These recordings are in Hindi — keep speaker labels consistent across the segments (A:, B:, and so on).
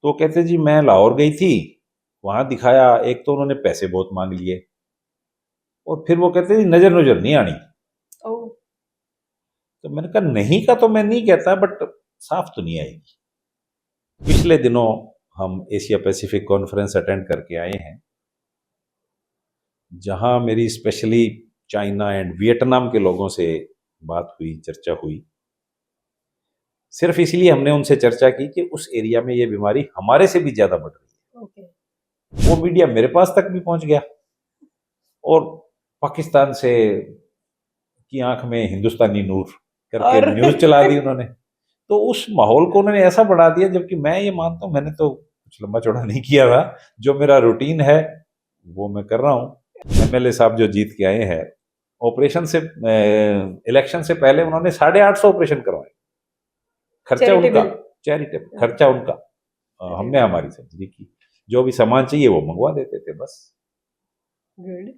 A: तो वो कहते जी मैं लाहौर गई थी, वहां दिखाया, एक तो उन्होंने पैसे बहुत मांग लिए और फिर वो कहते जी नजर नजर नहीं आनी।
B: ओह।
A: तो मैंने कहा नहीं का तो मैं नहीं कहता, बट साफ तो नहीं आएगी। पिछले दिनों हम एशिया पैसिफिक कॉन्फ्रेंस अटेंड करके आए हैं, जहां मेरी स्पेशली चाइना एंड वियतनाम के लोगों से बात हुई, चर्चा हुई। सिर्फ इसलिए हमने उनसे चर्चा की कि उस एरिया में ये बीमारी हमारे से भी ज्यादा बढ़ रही
B: ओके।
A: है। वो मीडिया मेरे पास तक भी पहुंच गया और पाकिस्तान से की आंख में हिंदुस्तानी नूर करके
B: और
A: न्यूज चला दी उन्होंने। तो उस माहौल को उन्होंने ऐसा बढ़ा दिया, जबकि मैं ये मानता हूं मैंने तो कुछ लंबा चौड़ा नहीं किया था। जो मेरा रूटीन है वो मैं कर रहा हूं। एमएलए साहब जो जीत के आए हैं, ऑपरेशन से इलेक्शन से पहले उन्होंने 850 ऑपरेशन करवाए। खर्चा उनका,
B: चैरिटेबल।
A: चैरिटेबल खर्चा उनका।
B: अरे
A: हमने
B: वाह।
A: हमारी सर्जरी की, जो भी सामान चाहिए वो मंगवा देते थे बस।
B: गुड।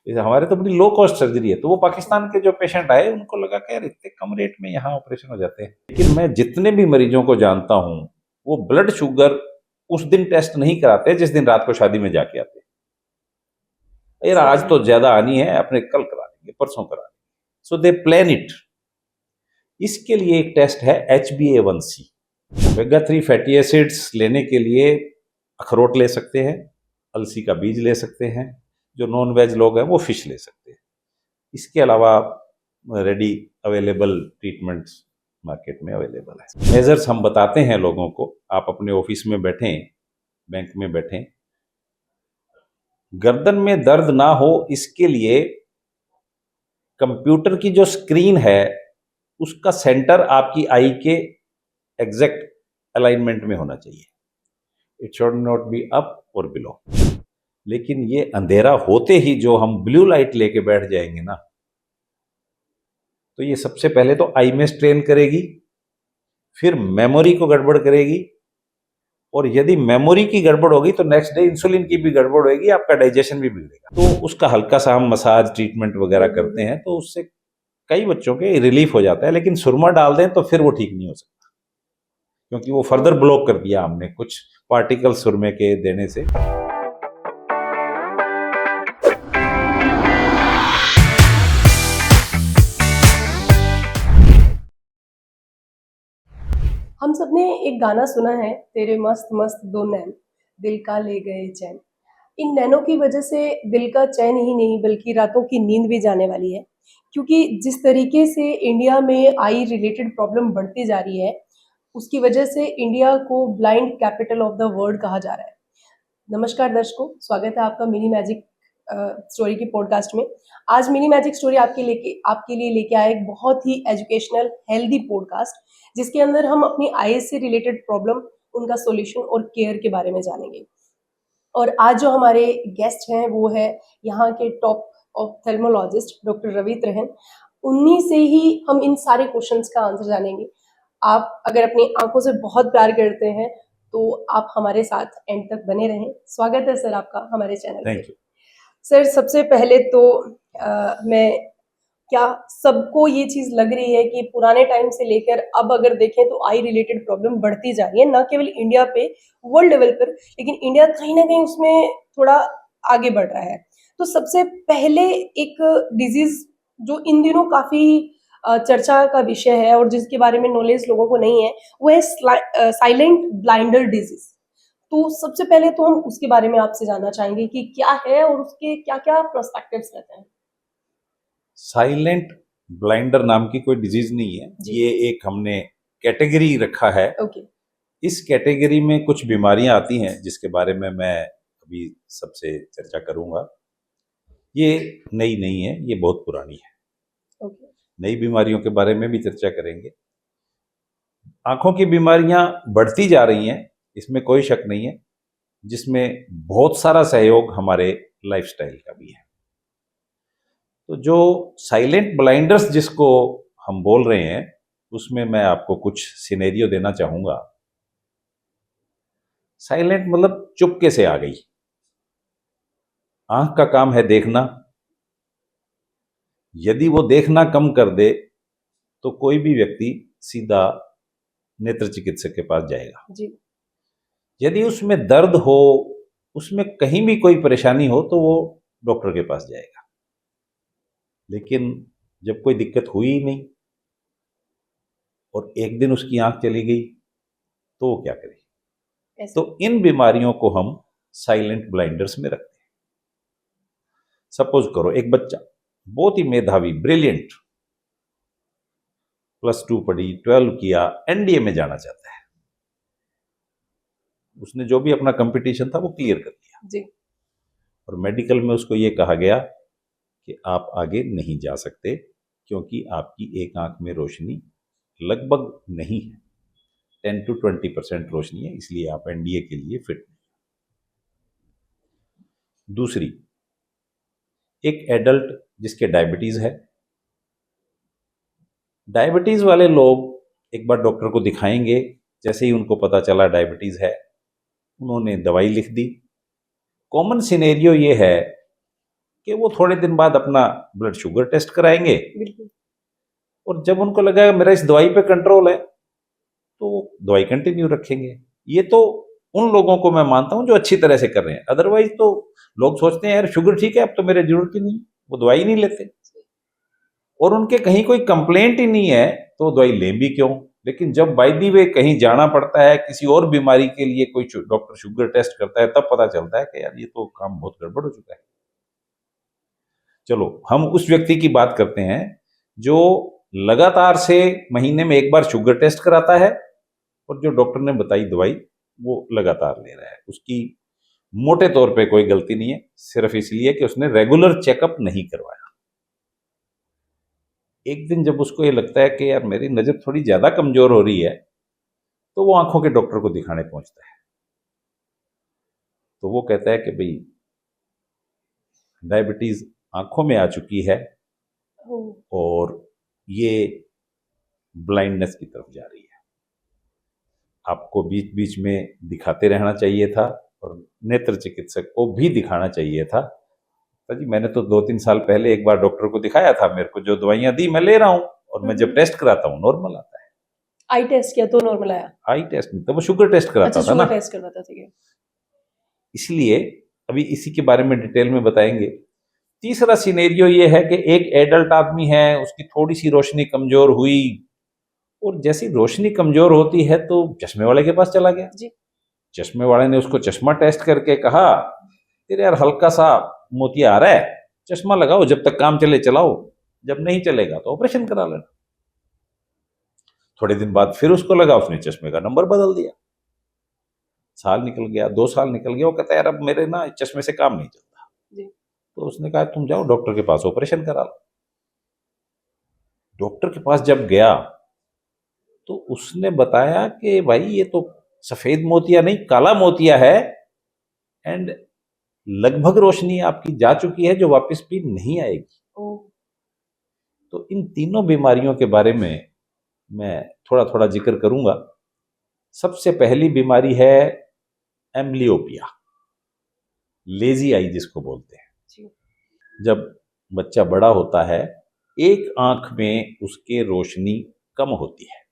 A: तो हमारे तो बड़ी लो कॉस्ट सर्जरी है। तो वो पाकिस्तान के जो पेशेंट आए उनको लगा कि यार इतने कम रेट में यहाँ ऑपरेशन हो जाते हैं। लेकिन मैं जितने भी मरीजों को जानता हूँ, वो ब्लड शुगर उस दिन टेस्ट नहीं कराते जिस दिन रात को शादी में जाके आते हैं। यार आज तो ज्यादा आनी है, अपने कल करा लेंगे, परसों करा लेंगे। सो दे प्लान इट। इसके लिए एक टेस्ट है HbA1c। ओमेगा 3 फैटी एसिड्स लेने के लिए अखरोट ले सकते हैं, अलसी का बीज ले सकते हैं। जो नॉन वेज लोग हैं वो फिश ले सकते हैं। इसके अलावा रेडी अवेलेबल ट्रीटमेंट्स मार्केट में अवेलेबल है। मेजर्स हम बताते हैं लोगों को। आप अपने ऑफिस में बैठें, बैंक में बैठें, गर्दन में दर्द ना हो इसके लिए कंप्यूटर की जो स्क्रीन है उसका सेंटर आपकी आई के एग्जैक्ट अलाइनमेंट में होना चाहिए। It should not be up और बिलो। लेकिन ये अंधेरा होते ही जो हम ब्लू लाइट लेके बैठ जाएंगे ना, तो ये सबसे पहले तो आई में स्ट्रेन करेगी, फिर मेमोरी को गड़बड़ करेगी, और यदि मेमोरी की गड़बड़ होगी तो नेक्स्ट डे इंसुलिन की भी गड़बड़ होगी, आपका डाइजेशन भी बिगड़ेगा। तो उसका हल्का सा हम मसाज ट्रीटमेंट वगैरह करते हैं, तो उससे कई बच्चों के रिलीफ हो जाता है। लेकिन सुरमा डाल दें तो फिर वो ठीक नहीं हो सकता, क्योंकि वो फर्दर ब्लॉक कर दिया हमने कुछ पार्टिकल सुरमे के देने से।
B: हम सबने एक गाना सुना है, तेरे मस्त मस्त दो नैन दिल का ले गए चैन। इन नैनों की वजह से दिल का चैन ही नहीं बल्कि रातों की नींद भी जाने वाली है, क्योंकि जिस तरीके से इंडिया में आई रिलेटेड प्रॉब्लम बढ़ती जा रही है, उसकी वजह से इंडिया को blind capital of the world कहा जा रहा है। नमस्कार दर्शकों, स्वागत है आपका मिनी मैजिक स्टोरी की पॉडकास्ट में। आज मिनी मैजिक स्टोरी आपके लिए लेके आए एक बहुत ही एजुकेशनल हेल्दी पॉडकास्ट, जिसके अंदर हम अपनी आईज से रिलेटेड प्रॉब्लम, उनका सॉल्यूशन और केयर के बारे में जानेंगे। और आज जो हमारे गेस्ट हैं वो है यहाँ के टॉप ऑप्थेल्मोलॉजिस्ट डॉक्टर रवि त्रहन। उन्हीं से ही हम इन सारे क्वेश्चंस का आंसर जानेंगे। आप अगर अपनी आंखों से बहुत प्यार करते हैं तो आप हमारे साथ एंड तक बने रहें। स्वागत है सर आपका हमारे चैनल पे।
A: Thank you.
B: सर, सबसे पहले तो मैं, क्या सबको ये चीज लग रही है कि पुराने टाइम से लेकर अब अगर देखें तो आई रिलेटेड प्रॉब्लम बढ़ती जा रही है, ना केवल इंडिया पे, वर्ल्ड लेवल पर, लेकिन इंडिया कहीं ना कहीं उसमें थोड़ा आगे बढ़ रहा है। तो सबसे पहले एक डिजीज जो इन दिनों काफी चर्चा का विषय है और जिसके बारे में नॉलेज लोगों को नहीं है, वो है साइलेंट ब्लाइंडर डिजीज। तो सबसे पहले तो हम उसके बारे में आपसे जानना चाहेंगे कि क्या है और उसके क्या क्या प्रोस्पेक्टिव्स रहते हैं।
A: साइलेंट ब्लाइंडर नाम की कोई डिजीज नहीं है, ये एक हमने कैटेगरी रखा है।
B: ओके।
A: इस कैटेगरी में कुछ बीमारियां आती हैं जिसके बारे में मैं अभी सबसे चर्चा करूंगा। ये नई नहीं है, ये बहुत पुरानी है।
B: ओके।
A: नई बीमारियों के बारे में भी चर्चा करेंगे। आंखों की बीमारियां बढ़ती जा रही हैं, इसमें कोई शक नहीं है, जिसमें बहुत सारा सहयोग हमारे लाइफस्टाइल का भी है। तो जो साइलेंट ब्लाइंडर्स जिसको हम बोल रहे हैं, उसमें मैं आपको कुछ सिनेरियो देना चाहूंगा। साइलेंट मतलब चुपके से आ गई। आंख का काम है देखना। यदि वो देखना कम कर दे तो कोई भी व्यक्ति सीधा नेत्र चिकित्सक के पास जाएगा।
B: जी।
A: यदि उसमें दर्द हो, उसमें कहीं भी कोई परेशानी हो तो वो डॉक्टर के पास जाएगा। लेकिन जब कोई दिक्कत हुई ही नहीं और एक दिन उसकी आंख चली गई तो वो क्या करे?
B: ऐसे
A: तो इन बीमारियों को हम साइलेंट ब्लाइंडर्स में रखते हैं। सपोज करो एक बच्चा बहुत ही मेधावी, ब्रिलियंट, +2 पढ़ी, 12 किया, एनडीए में जाना चाहता है, उसने जो भी अपना कंपटीशन था वो क्लियर कर लिया
B: जी।
A: और मेडिकल में उसको ये कहा गया कि आप आगे नहीं जा सकते क्योंकि आपकी एक आंख में रोशनी लगभग नहीं है, 10 to 20% रोशनी है, इसलिए आप एनडीए के लिए फिट नहीं। दूसरी, एक एडल्ट जिसके डायबिटीज है, डायबिटीज वाले लोग एक बार डॉक्टर को दिखाएंगे, जैसे ही उनको पता चला डायबिटीज है, उन्होंने दवाई लिख दी। कॉमन सिनेरियो ये है कि वो थोड़े दिन बाद अपना ब्लड शुगर टेस्ट कराएंगे
B: बिल्कुल।
A: और जब उनको लगा मेरा इस दवाई पे कंट्रोल है तो दवाई कंटिन्यू रखेंगे। ये तो उन लोगों को मैं मानता हूं जो अच्छी तरह से कर रहे हैं, अदरवाइज तो लोग सोचते हैं यार शुगर ठीक है, अब तो मेरे जरूरत ही नहीं, वो दवाई नहीं लेते और उनके कहीं कोई कंप्लेंट ही नहीं है तो दवाई लें भी क्यों। लेकिन जब बाय दी वे कहीं जाना पड़ता है किसी और बीमारी के लिए, कोई डॉक्टर शुगर टेस्ट करता है, तब पता चलता है कि यार ये तो काम बहुत गड़बड़ हो चुका है। चलो हम उस व्यक्ति की बात करते हैं जो लगातार से महीने में एक बार शुगर टेस्ट कराता है और जो डॉक्टर ने बताई दवाई वो लगातार ले रहा है, उसकी मोटे तौर पे कोई गलती नहीं है, सिर्फ इसलिए कि उसने रेगुलर चेकअप नहीं करवाया। एक दिन जब उसको ये लगता है कि यार मेरी नज़र थोड़ी ज़्यादा कमज़ोर हो रही है तो वो आंखों के डॉक्टर को दिखाने पहुंचता है। तो वो कहता है कि भाई डायबिटीज़ आंखों में आ चुकी है और ये ब्लाइंडनेस की तरफ जा रही है, आपको बीच बीच में दिखाते रहना चाहिए था और नेत्र चिकित्सक को भी दिखाना चाहिए था। तो जी मैंने तो 2-3 साल पहले एक बार डॉक्टर को दिखाया था, मेरे को जो दवाइयां दी मैं ले रहा हूं और मैं जब टेस्ट कराता हूँ नॉर्मल आता है।
B: आई टेस्ट किया तो नॉर्मल आया?
A: आई टेस्ट नहीं, तो वो शुगर टेस्ट कराता था ना,
B: शुगर टेस्ट करवाता था। ठीक है।
A: इसलिए अभी इसी के बारे में डिटेल में बताएंगे। तीसरा सिनेरियो ये है कि एक एडल्ट आदमी है, उसकी थोड़ी सी रोशनी कमजोर हुई और जैसी रोशनी कमजोर होती है तो चश्मे वाले के पास चला गया
B: जी।
A: चश्मे वाले ने उसको चश्मा टेस्ट करके कहा तेरे यार हल्का सा मोतिया आ रहा है, चश्मा लगाओ, जब तक काम चले चलाओ, जब नहीं चलेगा तो ऑपरेशन करा लेना। थोड़े दिन बाद फिर उसको लगा, उसने चश्मे का नंबर बदल दिया। साल निकल गया, 2 साल निकल गया, वो कहता है यार अब मेरे ना चश्मे से काम नहीं चलता
B: जी।
A: तो उसने कहा तुम जाओ डॉक्टर के पास ऑपरेशन करा लो। डॉक्टर के पास जब गया तो उसने बताया कि भाई ये तो सफेद मोतिया नहीं काला मोतिया है एंड लगभग रोशनी आपकी जा चुकी है जो वापस भी नहीं आएगी। तो इन तीनों बीमारियों के बारे में मैं थोड़ा थोड़ा जिक्र करूंगा। सबसे पहली बीमारी है एम्ब्लियोपिया, लेजी आई जिसको बोलते हैं। जब बच्चा बड़ा होता है एक आंख में उसके रोशनी कम होती है,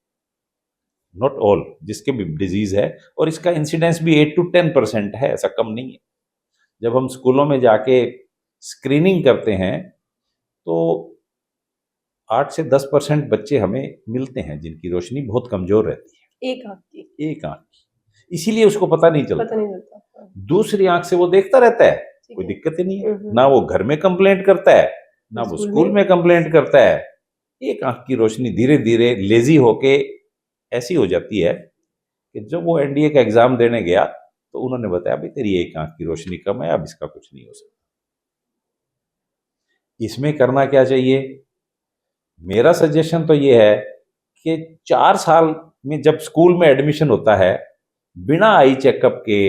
A: नॉट ऑल, जिसके भी डिजीज है, और इसका इंसिडेंस भी 8 to 10% है, ऐसा कम नहीं है। जब हम स्कूलों में जाके स्क्रीनिंग करते हैं तो 8 से 10% बच्चे हमें मिलते हैं जिनकी रोशनी बहुत कमजोर रहती है,
B: एक आंख की।
A: एक आंख की, इसीलिए उसको पता नहीं
B: पता
A: चलता।
B: नहीं चलता।
A: दूसरी आंख से वो देखता रहता है, कोई दिक्कत ही नहीं है, ना वो घर में कंप्लेंट करता है ना वो स्कूल में कंप्लेंट करता है। एक आंख की रोशनी धीरे धीरे लेजी होके ऐसी हो जाती है कि जब वो एनडीए का एग्जाम देने गया तो उन्होंने बताया भाई तेरी एक आंख की रोशनी कम है, अब इसका कुछ नहीं हो सकता। इसमें करना क्या चाहिए? मेरा सजेशन तो ये है कि 4 साल में जब स्कूल में एडमिशन होता है बिना आई चेकअप के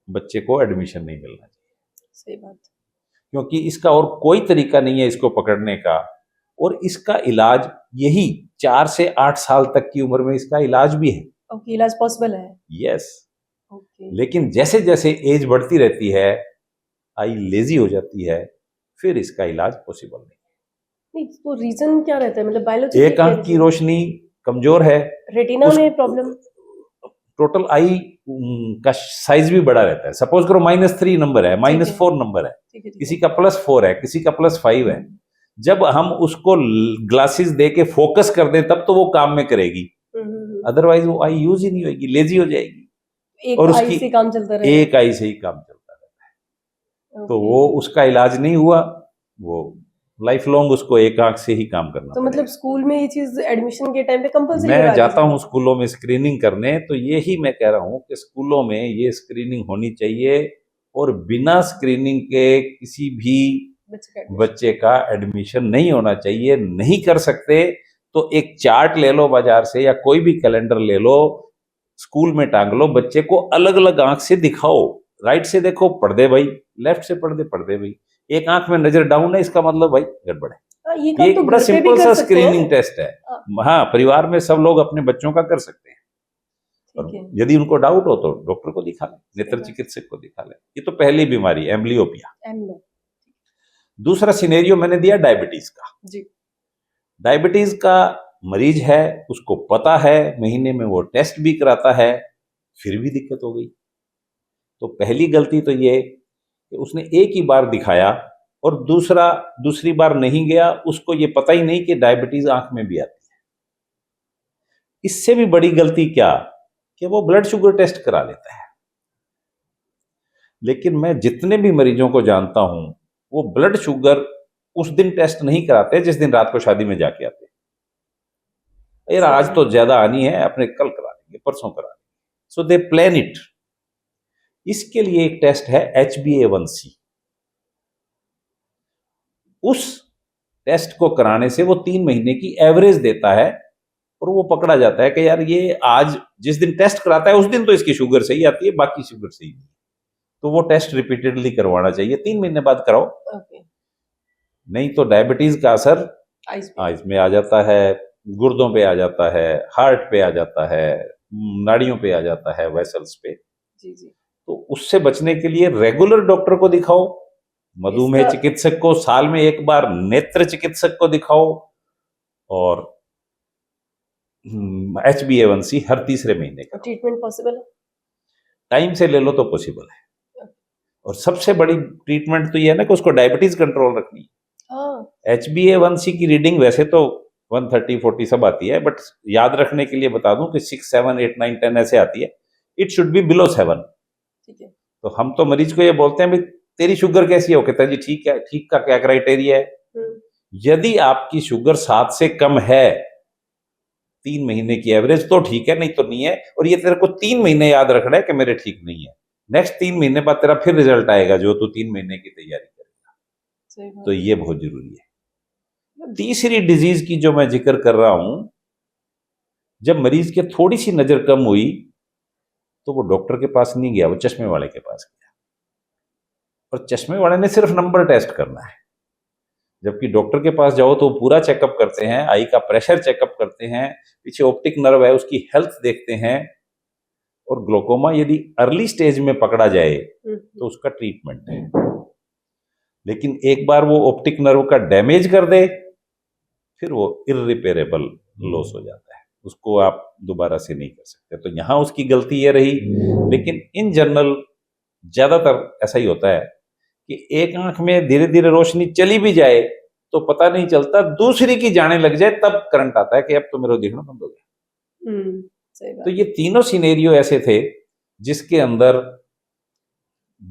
A: बच्चे को एडमिशन नहीं मिलना चाहिए।
B: सही बात।
A: क्योंकि इसका और कोई तरीका नहीं है इसको पकड़ने का, और इसका इलाज यही 4 से 8 साल तक की उम्र में इसका इलाज भी है।
B: ओके, इलाज पॉसिबल है।
A: यस।
B: ओके।
A: लेकिन जैसे जैसे एज बढ़ती रहती है, आई लेजी हो जाती है, फिर इसका इलाज पॉसिबल
B: नहीं, तो रीजन क्या रहता है, मतलब
A: नहीं।
B: बायोलॉजी
A: एक आंख की रोशनी कमजोर है,
B: रेटिना में प्रॉब्लम।
A: टोटल आई का साइज भी बड़ा रहता है। सपोज करो -3 नंबर है, -4 नंबर है,
B: ठीक है, ठीक
A: किसी
B: है।
A: का +4 है, किसी का +5 है। जब हम उसको ग्लासेस दे के फोकस कर दें तब तो वो काम में करेगी, अदरवाइज वो आई यूज ही नहीं होगी, लेजी हो जाएगी
B: एक
A: और
B: आई
A: उसकी
B: से काम चलता रहेगा।
A: एक आई से ही काम चलता रहता है। तो
B: ओके।
A: वो उसका इलाज नहीं हुआ, वो लाइफ लॉन्ग उसको एक आंख से ही काम करना
B: तो मतलब
A: पड़ेगा।
B: स्कूल में ये चीज एडमिशन के टाइम पे कंपलसरी
A: मैं
B: करा दी
A: जाता
B: जाए।
A: हूँ स्कूलों में स्क्रीनिंग करने, तो यही मैं कह रहा हूँ कि स्कूलों में ये स्क्रीनिंग होनी चाहिए और बिना स्क्रीनिंग के किसी भी
B: बच्चे का admission।
A: बच्चे का एडमिशन नहीं होना चाहिए। नहीं कर सकते तो एक चार्ट ले लो बाजार से या कोई भी कैलेंडर ले लो, स्कूल में टांग लो, बच्चे को अलग अलग आंख से दिखाओ। राइट से देखो पढ़ भाई, लेफ्ट से पढ़ दे भाई। एक आंख में नजर डाउन है, इसका मतलब भाई गड़बड़ है।
B: हाँ, ये
A: ये
B: काम
A: एक
B: तो
A: बड़ा
B: घर पे भी
A: सिंपल
B: कर
A: सा
B: सकते हैं।
A: स्क्रीनिंग टेस्ट है।
B: हाँ,
A: हाँ, परिवार में सब लोग अपने बच्चों का कर सकते हैं। और
B: ठीक है।
A: यदि उनको डाउट हो तो डॉक्टर को दिखा लें, नेत्र
B: बात।
A: चिकित्सक को दिखा लें। ये तो पहली बीमारी एम्ब्लियोपिया।
B: एमलो।
A: दूसरा सिनेरियो मैंने दिया डायबिटीज का।
B: जी।
A: डायबिटीज का मरीज है, उसको पता है, महीने में वो टेस्ट भी कराता है, फिर भी दिक्कत हो गई। तो पहली गलती तो ये कि उसने एक ही बार दिखाया और दूसरी बार नहीं गया, उसको ये पता ही नहीं कि डायबिटीज आंख में भी आती है। इससे भी बड़ी गलती क्या कि वो ब्लड शुगर टेस्ट करा लेता है। लेकिन मैं जितने भी मरीजों को जानता हूं, वो ब्लड शुगर उस दिन टेस्ट नहीं कराते जिस दिन रात को शादी में जाके आते हैं। यार आज तो ज्यादा आनी है, अपने कल करा लेंगे, परसों करा लेंगे। सो दे प्लान इट। इसके लिए एक टेस्ट है HbA1c। उस टेस्ट को कराने से वो 3 महीने की एवरेज देता है और वो पकड़ा जाता है कि यार ये आज जिस दिन टेस्ट कराता है उस दिन तो इसकी शुगर सही आती है, बाकी शुगर सही नहीं। तो वो टेस्ट रिपीटेडली करवाना चाहिए, 3 महीने बाद कराओ।
B: ओके।
A: नहीं तो डायबिटीज का असर
B: आइस पे।
A: आइज में आ जाता है, गुर्दों पे आ जाता है, हार्ट पे आ जाता है, नाड़ियों पे आ जाता है, वेसल्स पे।
B: जी जी।
A: तो उससे बचने के लिए रेगुलर डॉक्टर को दिखाओ, मधुमेह
B: इसका
A: चिकित्सक को, साल में एक बार नेत्र चिकित्सक को दिखाओ, और HbA1c हर तीसरे महीने का।
B: ट्रीटमेंट पॉसिबल है?
A: टाइम से ले लो तो पॉसिबल है। और सबसे बड़ी ट्रीटमेंट तो ये है ना कि उसको डायबिटीज कंट्रोल रखनी है।
B: हाँ,
A: HbA1c की रीडिंग वैसे तो 130 40 सब आती है, बट याद रखने के लिए बता दूं कि 6 7 8 9 10 ऐसे आती है। It should be below 7।
B: ठीक है।
A: तो हम तो मरीज को ये बोलते हैं भाई तेरी शुगर कैसी है, वो कहता है जी ठीक है। ठीक का क्या क्राइटेरिया है?
B: हम्म,
A: यदि आपकी शुगर 7 से कम है 3 महीने की एवरेज तो ठीक है, नहीं तो नहीं है। और ये तेरे को 3 महीने याद रखना है कि मेरे ठीक नहीं है। नेक्स्ट 3 महीने बाद तेरा फिर रिजल्ट आएगा जो तू 3 महीने की तैयारी करेगा।
B: सही बात।
A: तो ये बहुत जरूरी है। तीसरी डिजीज की जो मैं जिक्र कर रहा हूं, जब मरीज के थोड़ी सी नजर कम हुई तो वो डॉक्टर के पास नहीं गया, वो चश्मे वाले के पास गया। और चश्मे वाले ने सिर्फ नंबर टेस्ट करना है, जबकि डॉक्टर के पास जाओ तो पूरा चेकअप करते हैं, आई का प्रेशर चेकअप करते हैं, पीछे ऑप्टिक नर्व है उसकी हेल्थ देखते हैं। और ग्लोकोमा यदि अर्ली स्टेज में पकड़ा जाए तो उसका ट्रीटमेंट है। लेकिन एक बार वो ऑप्टिक नर्व का डैमेज कर दे फिर वो इररिपेरेबल लॉस हो जाता है, उसको आप दोबारा से नहीं कर सकते। तो यहां उसकी गलती ये रही। लेकिन इन जनरल ज्यादातर ऐसा ही होता है कि एक आंख में धीरे धीरे रोशनी चली भी जाए तो पता नहीं चलता, दूसरी की जाने लग जाए तब करंट आता है कि अब तो मेरा दिखना बंद हो गया।
B: सही बात।
A: तो ये तीनों सिनेरियो ऐसे थे जिसके अंदर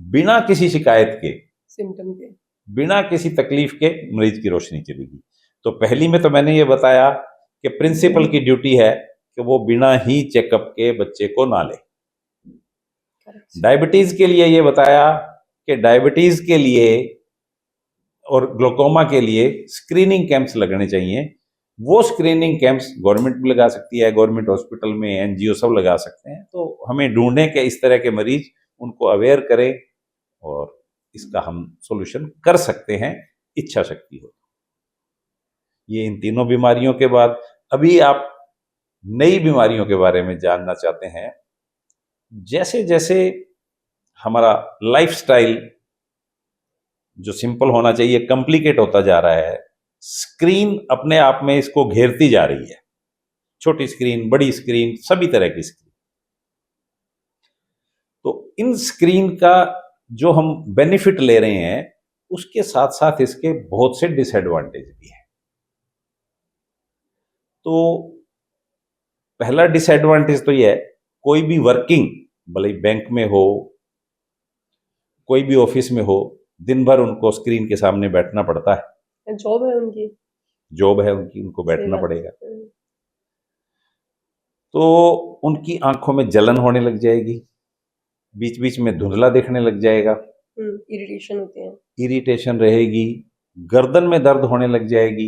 A: बिना किसी शिकायत के,
B: सिम्टम के।
A: बिना किसी तकलीफ के मरीज की रोशनी चली गई। तो पहली में तो मैंने ये बताया कि प्रिंसिपल की ड्यूटी है कि वो बिना ही चेकअप के बच्चे को ना ले। डायबिटीज के लिए ये बताया कि डायबिटीज के लिए और ग्लोकोमा के लिए स्क्रीनिंग कैंप्स लगने चाहिए। वो स्क्रीनिंग कैंप्स गवर्नमेंट भी लगा सकती है, गवर्नमेंट हॉस्पिटल में NGO सब लगा सकते हैं। तो हमें ढूंढें कि इस तरह के मरीज, उनको अवेयर करें और इसका हम सॉल्यूशन कर सकते हैं, इच्छा शक्ति हो। ये इन तीनों बीमारियों के बाद अभी आप नई बीमारियों के बारे में जानना चाहते हैं। जैसे जैसे हमारा लाइफस्टाइल जो सिंपल होना चाहिए कॉम्प्लिकेट होता जा रहा है, स्क्रीन अपने आप में इसको घेरती जा रही है। छोटी स्क्रीन, बड़ी स्क्रीन, सभी तरह की स्क्रीन। इन स्क्रीन का जो हम बेनिफिट ले रहे हैं उसके साथ साथ इसके बहुत से डिसएडवांटेज भी हैं। तो पहला डिसएडवांटेज तो यह है, कोई भी वर्किंग, भले ही बैंक में हो, कोई भी ऑफिस में हो, दिन भर उनको स्क्रीन के सामने बैठना पड़ता है।
B: जॉब है उनकी।
A: जॉब है उनकी, उनको
B: सही
A: बैठना
B: बात।
A: पड़ेगा। तो उनकी आंखों में जलन होने लग जाएगी, बीच बीच में धुंधला देखने लग जाएगा,
B: इरिटेशन होते हैं।
A: इरिटेशन रहेगी, गर्दन में दर्द होने लग जाएगी,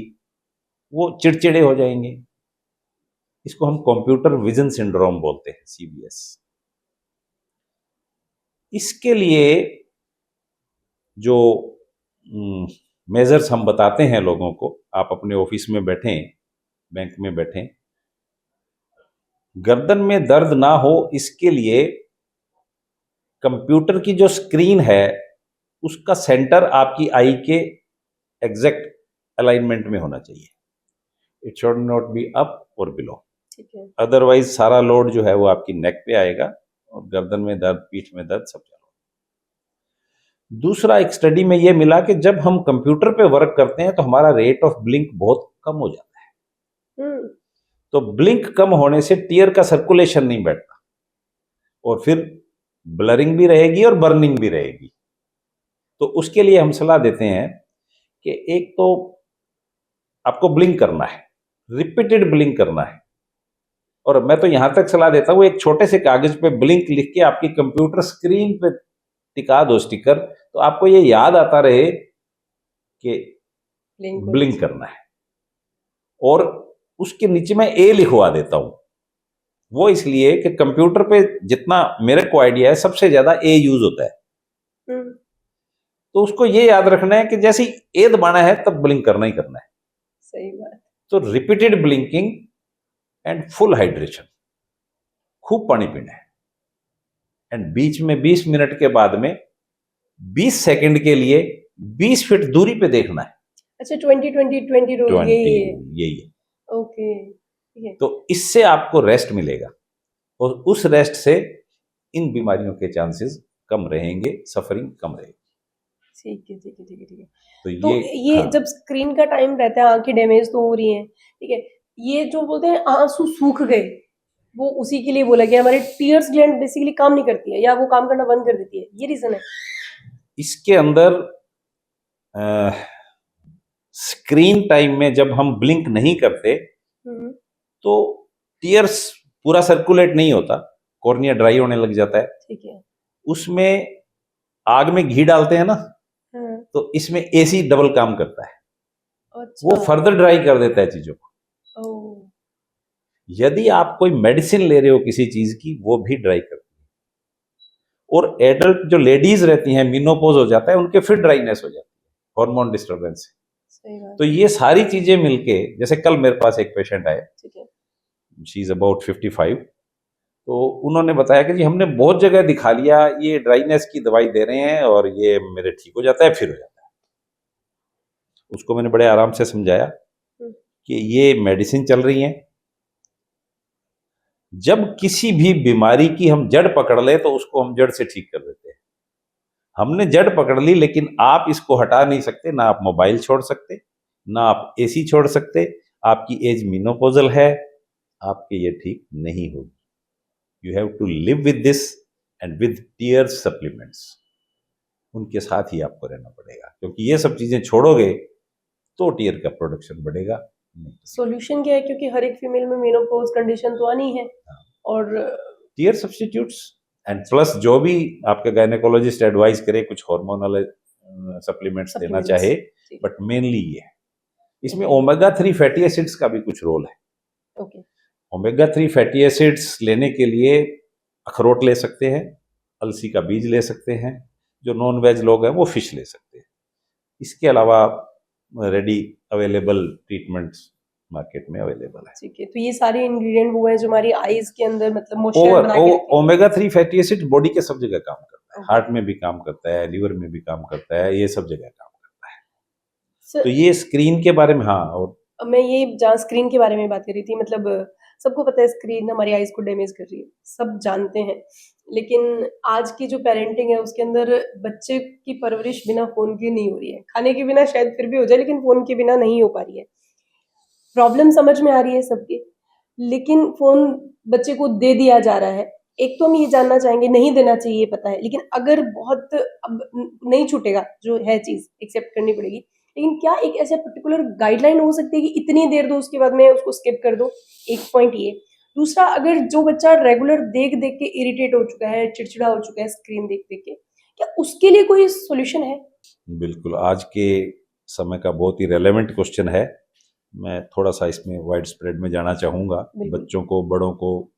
A: वो चिड़चिड़े हो जाएंगे। इसको हम कंप्यूटर विजन सिंड्रोम बोलते हैं, CVS। इसके लिए जो मेजर्स हम बताते हैं लोगों को, आप अपने ऑफिस में बैठें, बैंक में बैठें, गर्दन में दर्द ना हो इसके लिए कंप्यूटर की जो स्क्रीन है उसका सेंटर आपकी आई के एग्जैक्ट अलाइनमेंट में होना चाहिए। It should not be up और बिलो,
B: ठीक है।
A: अदरवाइज सारा लोड जो है वो आपकी नेक पे आएगा और गर्दन में दर्द, पीठ में दर्द सब चलो। दूसरा, एक स्टडी में ये मिला कि जब हम कंप्यूटर पे वर्क करते हैं तो हमारा रेट ऑफ ब्लिंक बहुत कम हो जाता है। तो ब्लिंक कम होने से टीयर का सर्कुलेशन नहीं बैठता और फिर ब्लरिंग भी रहेगी और बर्निंग भी रहेगी। तो उसके लिए हम सलाह देते हैं कि एक तो आपको ब्लिंक करना है, रिपीटेड ब्लिंक करना है। और मैं तो यहां तक सलाह देता हूं, एक छोटे से कागज पे ब्लिंक लिख के आपकी कंप्यूटर स्क्रीन पे टिका दो स्टिकर, तो आपको ये याद आता रहे कि ब्लिंक करना है। और उसके नीचे मैं ए लिखवा देता हूं, वो इसलिए कि कंप्यूटर पे जितना मेरे को आइडिया है सबसे ज्यादा ए यूज होता है। तो उसको ये याद रखना है कि जैसे ही ए दबाना है तब ब्लिंक करना ही करना है।
B: सही बात।
A: तो repeated blinking and full hydration, खूब पानी पीना है। एंड बीच में 20 मिनट के बाद में 20 सेकंड के लिए 20 फीट दूरी पे देखना है।
B: अच्छा, 20-20-20 रूल यही है। ओके, ठीक है।
A: तो इससे आपको रेस्ट मिलेगा और उस रेस्ट से इन बीमारियों के चांसेस कम रहेंगे, सफरिंग कम रहेगी।
B: ठीक है, ठीक है, ठीक है, ठीक है।
A: तो
B: ये
A: हाँ,
B: जब स्क्रीन का टाइम रहता है, आंखें डैमेज तो हो रही हैं, ठीक है। ये जो बोलते हैं आंसू सूख गए, वो उसी के लिए बोला गया। हमारे टीयर्स ग्लैंड बेसिकली काम नहीं करती है या वो काम करना बंद कर देती है, ये रीजन है।
A: इसके अंदर स्क्रीन टाइम में जब हम ब्लिंक नहीं करते तो टीयर्स पूरा सर्कुलेट नहीं होता, कॉर्निया ड्राई होने लग जाता है।
B: ठीक है।
A: उसमें आग में घी डालते हैं ना, तो इसमें एसी डबल काम करता है।
B: अच्छा।
A: वो फर्दर ड्राई कर देता है चीजों को। यदि आप कोई मेडिसिन ले रहे हो किसी चीज की, वो भी ड्राई करती है। और एडल्ट जो लेडीज रहती हैं, मीनोपॉज हो जाता है, उनके फिर ड्राइनेस हो जाती है हार्मोन डिस्टर्बेंस से। तो ये सारी चीजें मिलके, जैसे कल मेरे पास एक पेशेंट आए, शी इज अबाउट 55। तो उन्होंने बताया कि जी हमने बहुत जगह दिखा लिया, ये ड्राइनेस की दवाई दे रहे हैं और ये मेरे ठीक हो जाता है, फिर हो जाता है। उसको मैंने बड़े आराम से समझाया कि ये मेडिसिन चल रही है, जब किसी भी बीमारी की हम जड़ पकड़ ले तो उसको हम जड़ से ठीक कर देते हैं। हमने जड़ पकड़ ली, लेकिन आप इसको हटा नहीं सकते। ना आप मोबाइल छोड़ सकते, ना आप एसी छोड़ सकते। आपकी एज मीनोपोजल है, आपके ये ठीक नहीं होगी। You have to live with this and with tear supplements, उनके साथ ही आपको रहना पड़ेगा, क्योंकि ये सब चीजें छोड़ोगे तो टीयर का प्रोडक्शन बढ़ेगा नहीं।
B: सॉल्यूशन क्या है, क्योंकि हर एक फीमेल में मेनोपॉज कंडीशन तो आनी है। और
A: टीयर सब्स्टिट्यूट्स एंड प्लस जो भी आपका गायनेकोलॉजिस्ट एडवाइस करे, कुछ हार्मोनल सप्लीमेंट्स देना चाहे, बट मेनली ये है। इसमें ओमेगा 3 फैटी एसिड्स का भी कुछ रोल है। ओमेगा 3 फैटी एसिड्स लेने के लिए अखरोट ले सकते हैं, अलसी का बीज ले सकते हैं, जो नॉन वेज लोग हैं वो फिश ले सकते हैं। इसके अलावा रेडी अवेलेबल ट्रीटमेंट्स मार्केट में अवेलेबल है।
B: ठीक है। तो ये सारे इंग्रेडिएंट वो है जो हमारी आईज के अंदर मतलब मॉइस्चर बना के रखते हैं।
A: ओमेगा 3 फैटी एसिड बॉडी के सब जगह काम करता है, हार्ट में भी काम करता है, लिवर में भी काम करता है, ये सब जगह काम करता है। तो ये स्क्रीन के बारे में, हाँ, और
B: मैं ये जहाँ स्क्रीन के बारे में बात कर रही थी, मतलब सबको पता है स्क्रीन हमारी आईज को डैमेज कर रही है, सब जानते हैं। लेकिन आज की जो पेरेंटिंग है उसके अंदर बच्चे की परवरिश बिना फ़ोन के नहीं हो रही है। खाने के बिना शायद फिर भी हो जाए लेकिन फ़ोन के बिना नहीं हो पा रही है। प्रॉब्लम समझ में आ रही है सबकी, लेकिन फ़ोन बच्चे को दे दिया जा रहा है। एक तो हम ये जानना चाहेंगे नहीं देना चाहिए पता है, लेकिन अगर बहुत अब नहीं छूटेगा जो है चीज़ एक्सेप्ट करनी पड़ेगी। लेकिन क्या एक ऐसा पर्टिकुलर गाइडलाइन हो सकती है कि इतनी देर दो उसके बाद में उसको स्किप कर दो? एक पॉइंट ये। दूसरा अगर जो बच्चा रेगुलर देख-देख के इरिटेट हो चुका है, चिड़चिड़ा हो चुका है स्क्रीन देख-देख के, क्या उसके लिए कोई सॉल्यूशन है?
A: बिल्कुल, आज के समय का बहुत ही रेलेवेंट क्वेश्चन है। मैं थोड़ा-सा इसमें वाइड स्प्रेड में जाना चाहूँगा।
B: बिल्कुल।
A: बच्चों को, बड़ों को,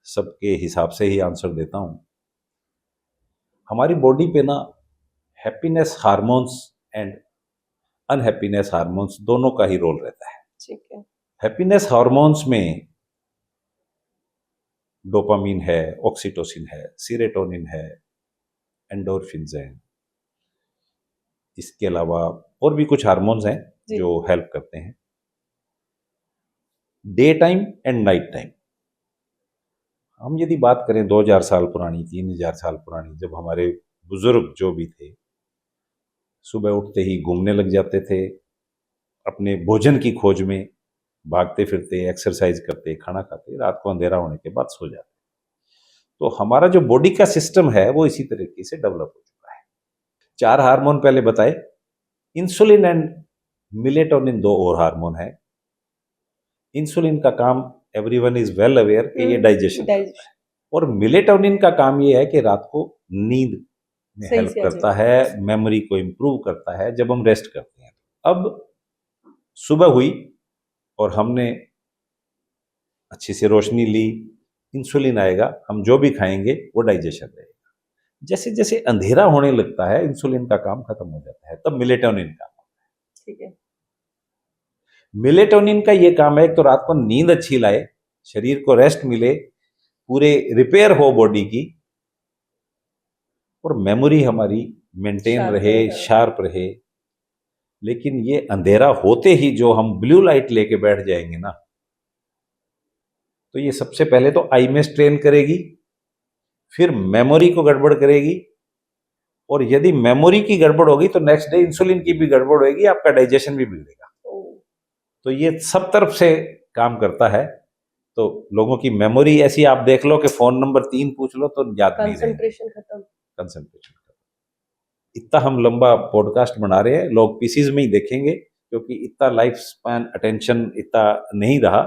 A: सबके हिसाब से ही आंसर देता हूँ। हमारी बॉडी पे ना happiness hormones and unhappiness hormones दोनों का ही रोल रहता है।
B: ठीक है।
A: हैप्पीनेस हार्मोन्स में डोपामाइन है, ऑक्सीटोसिन है, सीरोटोनिन है, एंडोर्फिन्स हैं। इसके अलावा और भी कुछ हार्मोन्स हैं
B: जी।
A: जो हेल्प करते हैं। Day time and night time, हम यदि बात करें 2000 साल पुरानी, 3000 साल पुरानी, जब हमारे बुजुर्ग जो भी थे सुबह उठते ही घूमने लग जाते थे, अपने भोजन की खोज में भागते फिरते, एक्सरसाइज करते, खाना खाते, रात को अंधेरा होने के बाद सो जाते। तो हमारा जो बॉडी का सिस्टम है वो इसी तरीके से डेवलप हो चुका है। 4 हार्मोन पहले बताए, इंसुलिन एंड मिलेटोनिन 2 और हार्मोन है। इंसुलिन का काम एवरीवन इज वेल अवेयर कि ये डाइजेशन करता है,
B: डाइजेशन
A: और मिलेटोनिन का काम ये है कि रात को नींद में
B: सही
A: हेल्प
B: से आ
A: करता
B: जाए।
A: है, मेमोरी को इम्प्रूव करता है जब हम रेस्ट करते हैं। अब सुबह हुई और हमने अच्छी से रोशनी ली, इंसुलिन आएगा, हम जो भी खाएंगे वो डाइजेशन रहेगा। जैसे जैसे अंधेरा होने लगता है इंसुलिन का काम खत्म हो जाता है, तब मिलेटोनिन का।
B: ठीक है।
A: मिलेटोनिन का ये काम है, एक तो रात को नींद अच्छी लाए, शरीर को रेस्ट मिले, पूरे रिपेयर हो बॉडी की, और मेमोरी हमारी मेंटेन
B: शार्प
A: रहे,
B: रहे, हाँ।
A: शार्प रहे। लेकिन ये अंधेरा होते ही जो हम ब्लू लाइट लेके बैठ जाएंगे ना, तो ये सबसे पहले तो आई में स्ट्रेन करेगी, फिर मेमोरी को गड़बड़ करेगी, और यदि मेमोरी की गड़बड़ होगी तो नेक्स्ट डे इंसुलिन की भी गड़बड़ होगी, आपका डाइजेशन भी बिगड़ेगा।
B: ओह!
A: तो ये सब तरफ से काम करता है। तो लोगों की मेमोरी ऐसी, आप देख लो कि फोन नंबर 3 पूछ लो तो याद नहीं रहेगा,
B: कंसंट्रेशन खत्म।
A: कंसंट्रेशन। इतना हम लंबा पॉडकास्ट बना रहे हैं, लोग पीसीज में ही देखेंगे, क्योंकि इतना लाइफ स्पैन, अटेंशन इतना नहीं रहा,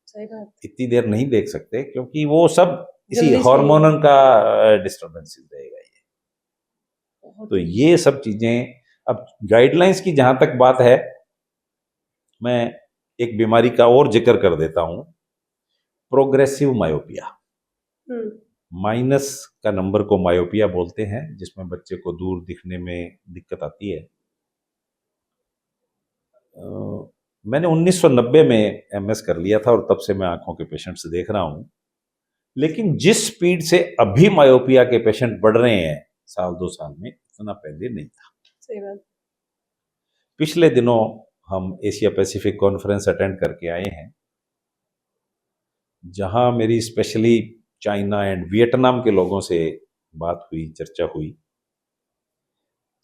B: सही बात।
A: इतनी देर नहीं देख सकते, क्योंकि वो सब इसी
B: जल्दी से
A: हार्मोनल का डिस्टर्बेंस रहेगा ये।
B: बहुत
A: तो ये सब चीजें, अब गाइडलाइंस की जहां तक बात है, मैं एक बीमारी का और जिक्र कर देता हूं, प्रोग्रेसिव मायोपिया।
B: हुँ,
A: माइनस का नंबर को मायोपिया बोलते हैं, जिसमें बच्चे को दूर दिखने में दिक्कत आती है। मैंने 1990 में एमएस कर लिया था, और तब से मैं आंखों के पेशेंट्स देख रहा हूं। लेकिन जिस स्पीड से अभी मायोपिया के पेशेंट बढ़ रहे हैं साल 2 साल में, इतना पहले नहीं था।
B: सही बात।
A: पिछले दिनों हम एशिया पैसिफिक कॉन्फ्रेंस अटेंड करके आए हैं, जहां मेरी स्पेशली चाइना एंड वियतनाम के लोगों से बात हुई, चर्चा हुई।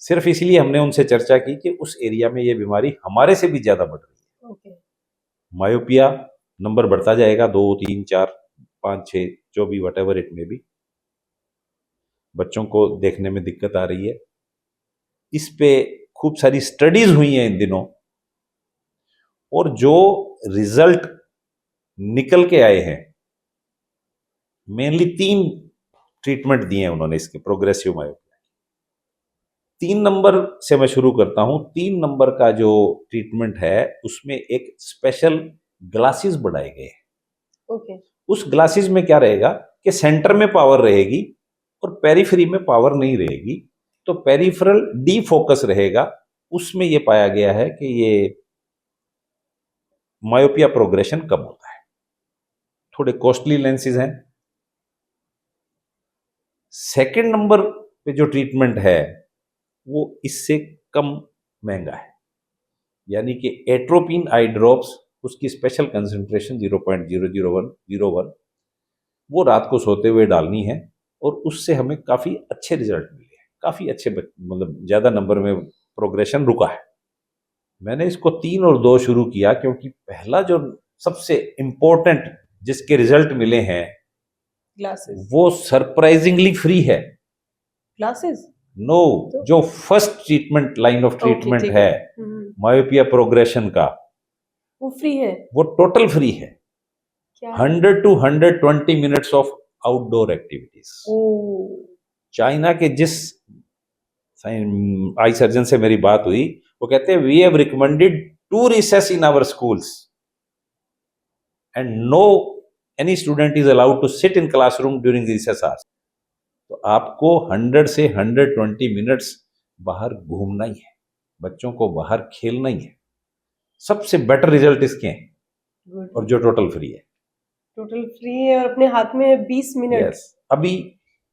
A: सिर्फ इसलिए हमने उनसे चर्चा की कि उस एरिया में ये बीमारी हमारे से भी ज्यादा बढ़ रही है।
B: ओके।
A: मायोपिया नंबर बढ़ता जाएगा, 2, 3, 4, 5, 6, जो भी, वट एवर इट में भी। बच्चों को देखने में दिक्कत आ रही है। इस पे खूब सारी स्टडीज हुई हैं इन दिनों, और जो रिजल्ट निकल के आए हैं, मेनली 3 ट्रीटमेंट दिए हैं उन्होंने इसके, प्रोग्रेसिव मायोपिया। 3 नंबर से मैं शुरू करता हूं। 3 नंबर का जो ट्रीटमेंट है, उसमें एक स्पेशल ग्लासेस बनाए गए हैं।
B: ओके।
A: उस ग्लासेस में क्या रहेगा कि सेंटर में पावर रहेगी और पेरिफेरी में पावर नहीं रहेगी, तो पेरिफेरल डी फोकस रहेगा। उसमें यह पाया गया है कि ये मायोपिया प्रोग्रेशन कम होता है। थोड़े कॉस्टली लेंसेज हैं। सेकंड नंबर पे जो ट्रीटमेंट है वो इससे कम महंगा है, यानी कि एट्रोपिन आई ड्रॉप्स, उसकी स्पेशल कंसंट्रेशन 0.00101, वो रात को सोते हुए डालनी है। और उससे हमें काफ़ी अच्छे रिजल्ट मिले हैं, काफ़ी अच्छे मतलब ज़्यादा नंबर में प्रोग्रेशन रुका है। मैंने इसको 3 और 2 शुरू किया क्योंकि पहला जो सबसे इम्पोर्टेंट जिसके रिजल्ट मिले हैं
B: ग्लासेस
A: वो सरप्राइजिंगली फ्री है।
B: ग्लासेस
A: नो,
B: तो
A: जो first treatment line of
B: okay
A: treatment
B: ठीक
A: है
B: है।
A: मायोपिया प्रोग्रेशन का,
B: वो फ्री है
A: वो टोटल फ्री है।
B: क्या है
A: 100 to 120 minutes of outdoor activities.
B: Oh
A: China के जिस आई सर्जन से मेरी बात हुई, वो कहते हैं we have recommended 2 recess in our schools and no any student is allowed to sit in classroom during recess hours. तो आपको 100 से 120 मिनट्स बाहर घूमना ही है, बच्चों को बाहर खेलना ही है। सबसे बेटर रिजल्ट इसके हैं, और
B: गुड
A: जो टोटल फ्री है।
B: टोटल फ्री है और अपने हाथ में है 20 मिनट
A: यस, अभी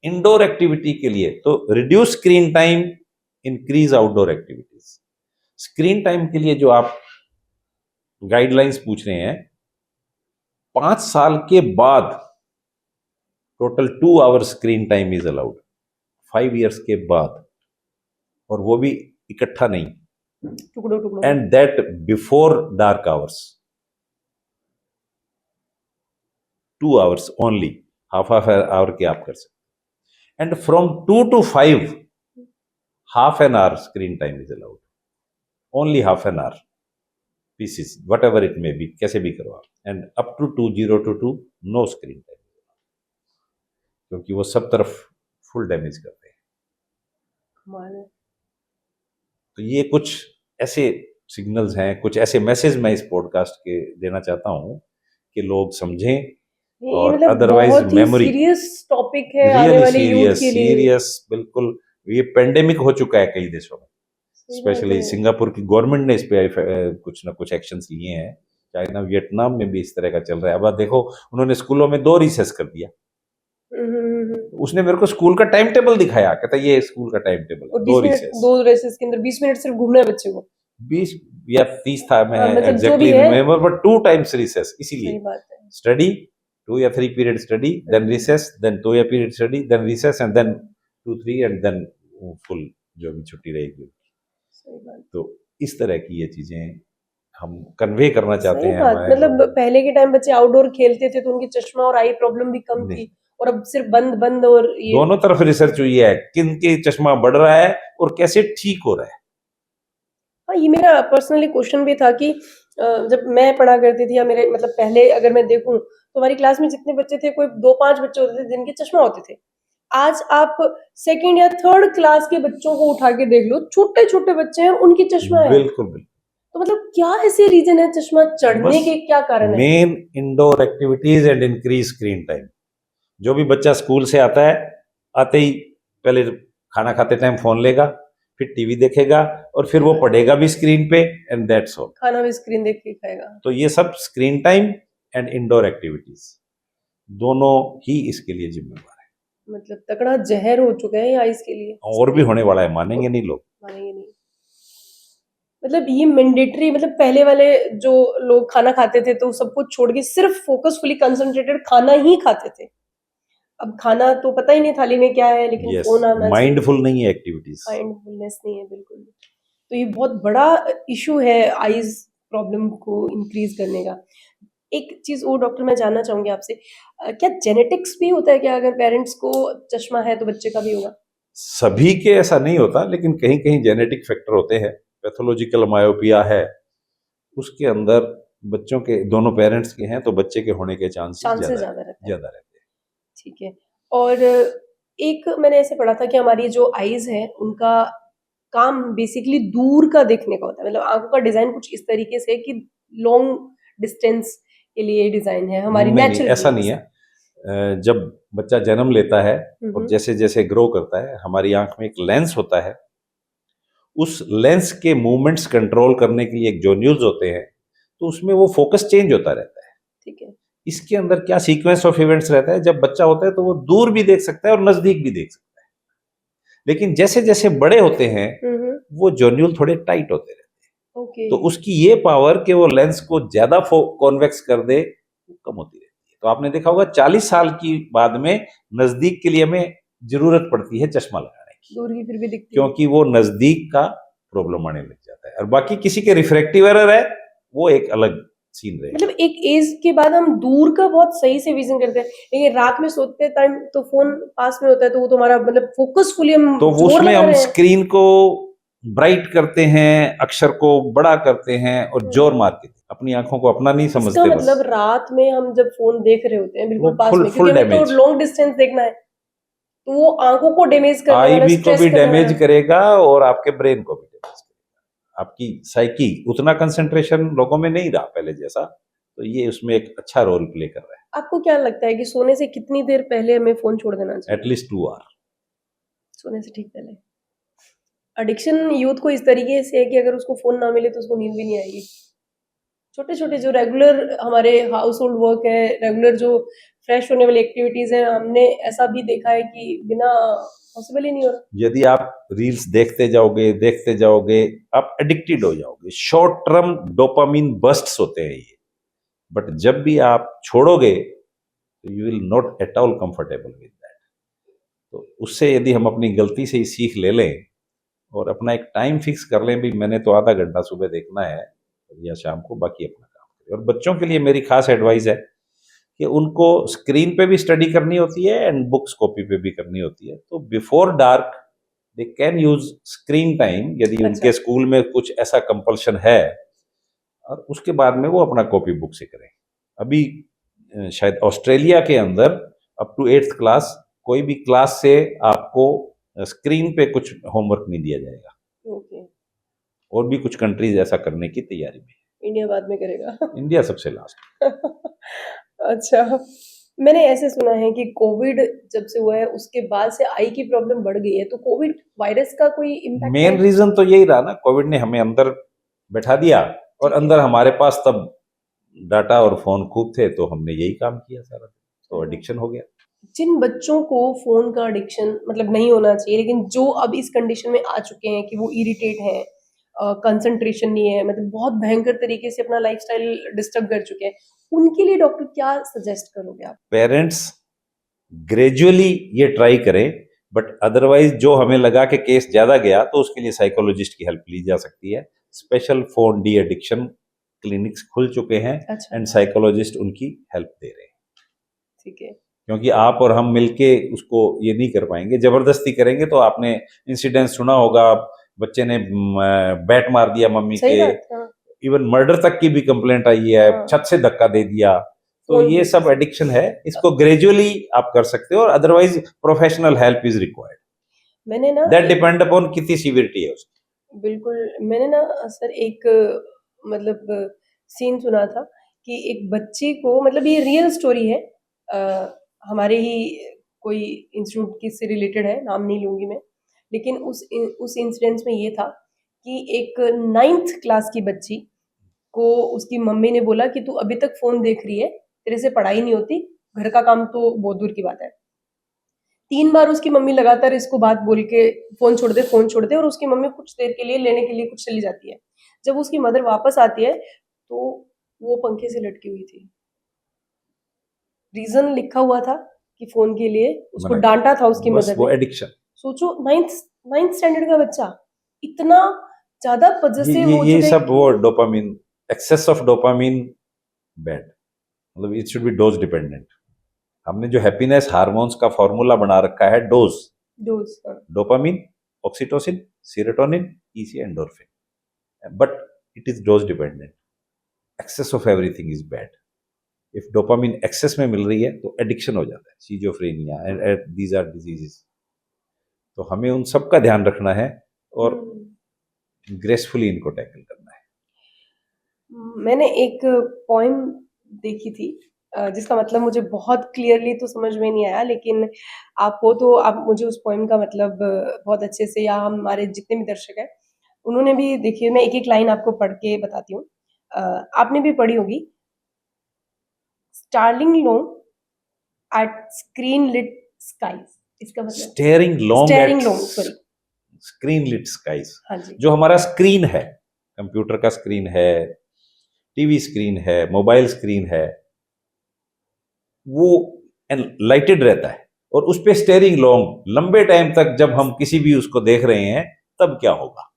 A: इंडोर एक्टिविटी के लिए तो reduce screen time, increase outdoor activities. Screen time के लिए जो आप गाइडलाइंस पूछ रहे हैं, 5 साल के बाद total 2 hour screen time is allowed, 5 years के बाद, और वो भी इकट्ठा नहीं,
B: टुकड़ों टुकड़ों में।
A: And that before dark hours, 2 hours only, half hour के आप कर सकते। And from 2 to 5 half an hour screen time is allowed, only half an hour pieces whatever it may be, कैसे भी करो आप, and up to 0 to 2 no screen time, क्योंकि वो सब तरफ फुल डैमेज करते हैं।
B: कमाल है।
A: तो ये कुछ ऐसे सिग्नल्स हैं, कुछ ऐसे मैसेज मैं इस पॉडकास्ट के देना चाहता हूँ कि लोग समझें,
B: ये
A: और
B: मतलब
A: अदरवाइज
B: बहुत ही
A: मेमोरी,
B: सीरियस टॉपिक है आने
A: रियली
B: वाले यूथ
A: सीरियस
B: के लिए।
A: सीरियस, बिल्कुल। ये पेंडेमिक हो चुका है कई देशों में,
B: सही बात
A: स्पेशली
B: है।
A: सिंगापुर की गवर्नमेंट ने इस पे कुछ ना कुछ एक्शंस लिए हैं। चाइना, वियतनाम में भी इस तरह का चल रहा है। अब आप देखो, उन्होंने स्कूलों में 2 रिसेस कर दिया। उसने मेरे को स्कूल का टाइम टेबल दिखाया, कहता ये स्कूल का टाइम टेबल
B: और
A: है,
B: 20
A: 2
B: मिनट
A: रिसेस,
B: 2 रेसेस के अंदर 20 मिनट सिर्फ घूमना है बच्चे को।
A: 20 या 30 था, मैं
B: हाँ, मतलब जो
A: एग्जैक्टली
B: भी है।
A: रिमेम्बर, बट 2 टाइम्स रिसेस,
B: सही
A: इसीलिए
B: बात है।
A: स्टडी 2 या 3 period study, then recess, then 2 या period study, then recess, and then 2-3, and then full जो भी छुट्टी रहेगी।
B: सही बात।
A: तो इस तरह की ये चीजें हम कन्वे करना चाहते
B: सही
A: हैं
B: बात,
A: हमारे
B: मतलब
A: लोगों को।
B: पहले के टाइम बच्चे आउटडोर खेलते थे तो उनकी चश्मा और आई प्रॉब्लम भी कम
A: नहीं,
B: थी, और अब सिर्फ बंद बंद और ये।
A: दोनों तरफ रिसर्च हुई है, किन के चश्मा बढ़ रहा है और कैसे ठीक हो रहा है।
B: हाँ, ये मेरा पर्सनली क्वेश्चन भी था कि जब मैं पढ़ा करती थी या मेरे मतलब पहले अगर मैं देखूं तो हमारी क्लास में जितने बच्चे थे, कोई 2-5 बच्चे होते थे जिनके चश्मा होते थे। आज आप सेकंड या थर्ड क्लास के बच्चों को उठा के देख लो, छोटे छोटे बच्चे हैं उनकी चश्मा है।
A: बिल्कुल बिल्कुल।
B: तो मतलब क्या ऐसे रीजन है चश्मा चढ़ने
A: बस
B: के, क्या कारण है?
A: Main indoor activities and increase screen time. जो भी बच्चा स्कूल से आता है, आते ही पहले खाना खाते टाइम फोन लेगा, फिर टीवी देखेगा, और फिर वो पढ़ेगा भी स्क्रीन पे, एंड दैट्स ऑल।
B: खाना भी स्क्रीन देख के खाएगा।
A: तो ये सब screen time and indoor activities दोनों ही इसके लिए जिम्मेवार है।
B: मतलब तगड़ा जहर हो चुका है ये आइस के लिए।
A: और भी होने वाला है, मानेंगे नहीं लोग।
B: मानेंगे नहीं। मतलब ये मैंडेटरी, मतलब पहले वाले जो लोग खाना खाते थे तो सब कुछ छोड़ के सिर्फ फोकसफुली कंसंट्रेटेड खाना ही खाते थे। अब खाना तो पता ही नहीं थाली में क्या है, लेकिन
A: यस,
B: फोन आना चाहिए।
A: माइंडफुल नहीं है एक्टिविटीज।
B: माइंडफुलनेस नहीं है बिल्कुल भी। तो ये बहुत बड़ा इशू है आईज प्रॉब्लम को इंक्रीज करने का। एक चीज और डॉक्टर मैं जानना चाहूंगी आपसे, क्या जेनेटिक्स भी होता है क्या? अगर पेरेंट्स को चश्मा है तो बच्चे का भी होगा?
A: सभी के ऐसा नहीं होता, लेकिन कहीं कहीं जेनेटिक फैक्टर होते हैं। पैथोलॉजिकल मायोपिया है, उसके अंदर बच्चों के दोनों पेरेंट्स के हैं तो बच्चे के होने के चांसेस
B: चांसेस
A: ज्यादा
B: ज्यादा रहते हैं।
A: ज्यादा रहते हैं।
B: ठीक है। और एक मैंने ऐसे पढ़ा था कि हमारी जो आईज है उनका काम बेसिकली दूर का देखने का होता है। मतलब आंखों का डिजाइन कुछ इस तरीके से है कि लॉन्ग डिस्टेंस के लिए डिजाइन है हमारी
A: नहीं,
B: नेचुरल
A: ऐसा नहीं है। जब बच्चा जन्म लेता है और जैसे जैसे ग्रो करता है, हमारी आंख में एक लेंस होता है, उस लेंस के मूवमेंट्स कंट्रोल करने के लिए एक जो न्यूज होते हैं, तो उसमें वो फोकस चेंज होता रहता है।
B: ठीक है।
A: इसके अंदर क्या सीक्वेंस ऑफ इवेंट्स रहता है, जब बच्चा होता है तो वो दूर भी देख सकता है और नजदीक भी देख सकता है, लेकिन जैसे जैसे बड़े होते हैं वो जोन्यूल थोड़े टाइट होते रहते
B: ओके।
A: हैं। तो उसकी ये पावर कि वो लेंस को ज्यादा कॉन्वेक्स कर दे, वो कम होती रहती है। तो आपने देखा होगा 40 साल की बाद में नजदीक के लिए हमें जरूरत पड़ती है चश्मा लगाने की,
B: दूर की फिर भी दिखती है।
A: क्योंकि वो नजदीक का प्रॉब्लम आने लग जाता है। और बाकी किसी के रिफ्रैक्टिव एरर है, वो एक अलग सीन रहेगा।
B: मतलब एक एज के बाद हम दूर का बहुत सही से विजन करते हैं, लेकिन रात में सोते टाइम तो फोन पास में होता है, तो वो तुम्हारा मतलब फोकसफुली हम
A: तो
B: जोर
A: उसमें
B: लगा
A: हम
B: रहे हैं।
A: स्क्रीन को ब्राइट करते हैं, अक्षर को बड़ा करते हैं और जोर मार के अपनी आंखों को अपना नहीं
B: इसका
A: समझते। बस
B: मतलब रात में हम जब फोन देख रहे होते हैं बिल्कुल
A: वो
B: पास
A: फुल
B: में, क्योंकि
A: फुल
B: हमें तो
A: डैमेज,
B: लॉन्ग डिस्टेंस देखना है, तो वो आंखों को डैमेज करने वाला,
A: आईवी को
B: स्ट्रेस
A: भी
B: करने
A: डैमेज
B: वाला।
A: करेगा और आपके ब्रेन को भी डैमेज करेगा। आपकी साइकी, उतना कंसंट्रेशन लोगों में नहीं रहा पहले जैसा, तो ये उसमें एक अच्छा रोल प्ले कर रहा
B: आपको क्या लगता है कि सोने से कितनी देर पहले हमें फोन छोड़ देना
A: है।
B: चाहिए?
A: At least 2 hour.
B: सोने से ठीक पहले। एडिक्शन यूथ को इस तरीके से है कि अगर उसको फोन ना मिले तो उसको नींद भी नहीं आएगी। छोटे छोटे जो रेगुलर हमारे हाउस होल्ड वर्क है, रेगुलर जो फ्रेश होने वाली एक्टिविटीज है, हमने ऐसा भी देखा है कि बिना पॉसिबल ही नहीं हो रहा।
A: यदि आप रील्स देखते जाओगे, आप एडिक्टेड हो जाओगे। शॉर्ट टर्म डोपामिन बर्स्ट्स होते हैं ये, बट जब भी आप छोड़ोगे तो you will not at all comfortable with that. तो उससे यदि हम अपनी गलती से ही सीख ले लें और अपना एक टाइम फिक्स कर लें, भी मैंने तो आधा घंटा सुबह देखना है या शाम को, बाकी अपना काम करें। और बच्चों के लिए मेरी खास एडवाइस है कि उनको स्क्रीन पे भी स्टडी करनी होती है एंड बुक्स कॉपी पे भी करनी होती है, तो before dark they can use screen time, यदि
B: अच्छा।
A: उनके स्कूल में कुछ ऐसा कंपल्शन है, और उसके बाद में वो अपना कॉपी बुक से करें। अभी शायद ऑस्ट्रेलिया के अंदर अप टू 8th क्लास कोई भी क्लास से आपको स्क्रीन पे कुछ होमवर्क नहीं दिया जाएगा।
B: ओके।
A: और भी कुछ कंट्रीज ऐसा करने की तैयारी में है।
B: इंडिया बाद में करेगा।
A: इंडिया सबसे लास्ट।
B: अच्छा, मैंने ऐसे सुना है कि कोविड जब से हुआ है उसके बाद से आई की प्रॉब्लम बढ़ गई है, तो कोविड वायरस का कोई इम्पैक्ट है?
A: मेन रीजन तो यही रहा ना, कोविड ने हमें अंदर बैठा दिया और
B: ठीक है।
A: अंदर हमारे पास तब डाटा और फोन खूब थे, तो हमने यही काम किया सारा, तो एडिक्शन हो गया।
B: जिन बच्चों को फोन का एडिक्शन मतलब नहीं होना चाहिए, लेकिन जो अब इस कंडीशन में आ चुके हैं कि वो इरिटेट हैं, कंसंट्रेशन नहीं है, मतलब बहुत भयंकर तरीके से अपना लाइफस्टाइल डिस्टर्ब कर चुके हैं, उनके लिए डॉक्टर क्या सजेस्ट करोगे आप?
A: पेरेंट्स ग्रेजुअली ये ट्राई करें, बट अदरवाइज जो हमें लगा कि केस ज्यादा गया तो उसके लिए साइकोलॉजिस्ट की हेल्प ली जा सकती है। Special phone de addiction clinics खुल चुके हैं
B: अच्छा।
A: एंड साइकोलॉजिस्ट उनकी हेल्प दे रहे हैं,
B: ठीक है।
A: क्योंकि आप और हम मिलके उसको ये नहीं कर पाएंगे। जबरदस्ती करेंगे तो आपने इंसिडेंट सुना होगा, बच्चे ने बैट मार दिया मम्मी
B: सही
A: के,
B: बात। हाँ।
A: इवन मर्डर तक की भी कंप्लेंट आई है,
B: हाँ।
A: छत से धक्का दे दिया। तो
B: फोन
A: ये
B: की
A: सब
B: वजह से।
A: एडिक्शन है, इसको ग्रेजुअली आप कर सकते हो, और otherwise professional help is required.
B: मैंने ना
A: दैट डिपेंड अपॉन कितनी सीवियरिटी है उसकी।
B: बिल्कुल, मैंने ना सर एक मतलब सीन सुना था कि एक बच्ची को, मतलब ये रियल स्टोरी है, हमारे ही कोई इंस्टीट्यूट की से रिलेटेड है, नाम नहीं लूंगी मैं, लेकिन उस इंसिडेंस में ये था कि एक 9th क्लास की बच्ची को उसकी मम्मी ने बोला कि तू अभी तक फोन देख रही है, तेरे से पढ़ाई नहीं होती, घर का काम तो बहुत दूर की बात है। 3 बार उसकी मम्मी लगातार इसको बात बोल के फोन छोड़ दे, फोन छोड़ दे, और उसकी मम्मी कुछ देर के लिए लेने के लिए कुछ चली जाती है। जब उसकी मदर वापस आती है तो वो पंखे से लटकी हुई थी। रीजन लिखा हुआ था कि फोन के लिए उसको
A: मना
B: डांटा था उसकी
A: बस
B: मदर
A: वो
B: ने।
A: एडिक्शन।
B: सोचो, 9th स्टैंडर्ड का बच्चा इतना ज्यादा पजेसिव हो
A: ये
B: चुका है
A: सब
B: कि
A: वो dopamine, excess of dopamine bad, मतलब it should be dose dependent. हमने जो हैप्पीनेस हार्मोन्स का फॉर्मूला बना रखा है, dose,
B: dose.
A: Dopamine, oxytocin, serotonin, ईसी, endorphin, but it is dose dependent. Excess of everything is bad. If dopamine excess में मिल रही है तो एडिक्शन हो जाता है, schizophrenia and these are diseases. तो हमें उन सब का ध्यान रखना है और ग्रेसफुली इनको टैकल करना है।
B: मैंने एक पोएम देखी थी, जिसका मतलब मुझे बहुत क्लियरली तो समझ में नहीं आया, लेकिन आप हो तो आप मुझे उस पोएम का मतलब बहुत अच्छे से, या हमारे जितने भी दर्शक हैं उन्होंने भी देखी है, मैं एक एक लाइन आपको पढ़ के बताती हूँ। आपने भी पढ़ी होगी। Starling long at screen lit skies, इसका मतलब
A: staring long
B: staring
A: at
B: long, sorry.
A: Screen lit skies,
B: हाँ जी।
A: जो हमारा स्क्रीन है, कंप्यूटर का स्क्रीन है, टीवी स्क्रीन है, मोबाइल स्क्रीन है, वो लाइटेड रहता है और उस पे स्टेयरिंग लॉन्ग लंबे टाइम तक जब हम किसी भी उसको देख रहे हैं तब क्या होगा?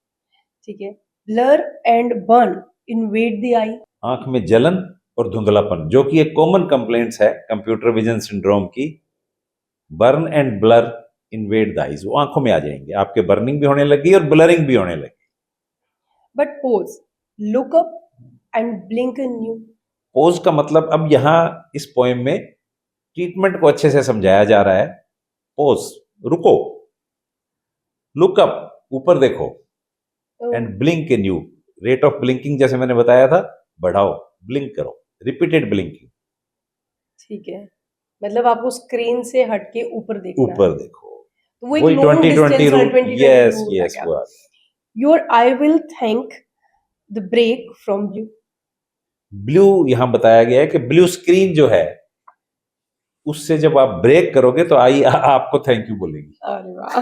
B: ठीक है। Blur and burn invade the eye.
A: आंख में जलन और धुंधलापन, जो कि एक कॉमन कंप्लेंट्स है कंप्यूटर विजन सिंड्रोम की। Burn and blur invade the eyes, वो आंखों में आ जाएंगे, आपके बर्निंग भी होने लगी और ब्लरिंग भी होने लगी।
B: But pose, look up and blink in new.
A: Pose का मतलब अब यहाँ इस पोएम में ट्रीटमेंट को अच्छे से समझाया जा रहा है। पोज, रुको, लुक अप, ऊपर देखो, and blink in you, rate of blinking जैसे मैंने बताया था बढ़ाओ, ब्लिंक करो, रिपीटेड ब्लिंकिंग।
B: ठीक है, मतलब आपको स्क्रीन से हटके ऊपर देखना है।
A: ऊपर देखो,
B: तो वो एक
A: वही
B: long
A: 20-20
B: distance
A: rule.
B: 20-20
A: yes
B: rule
A: yes,
B: है
A: वो
B: क्या?
A: आ गया।
B: Your eye will thank the break from blue.
A: Blue यहां बताया गया है कि ब्लू स्क्रीन जो है उससे जब आप ब्रेक करोगे तो आई आपको थैंक यू बोलेगी।
B: अरे वाह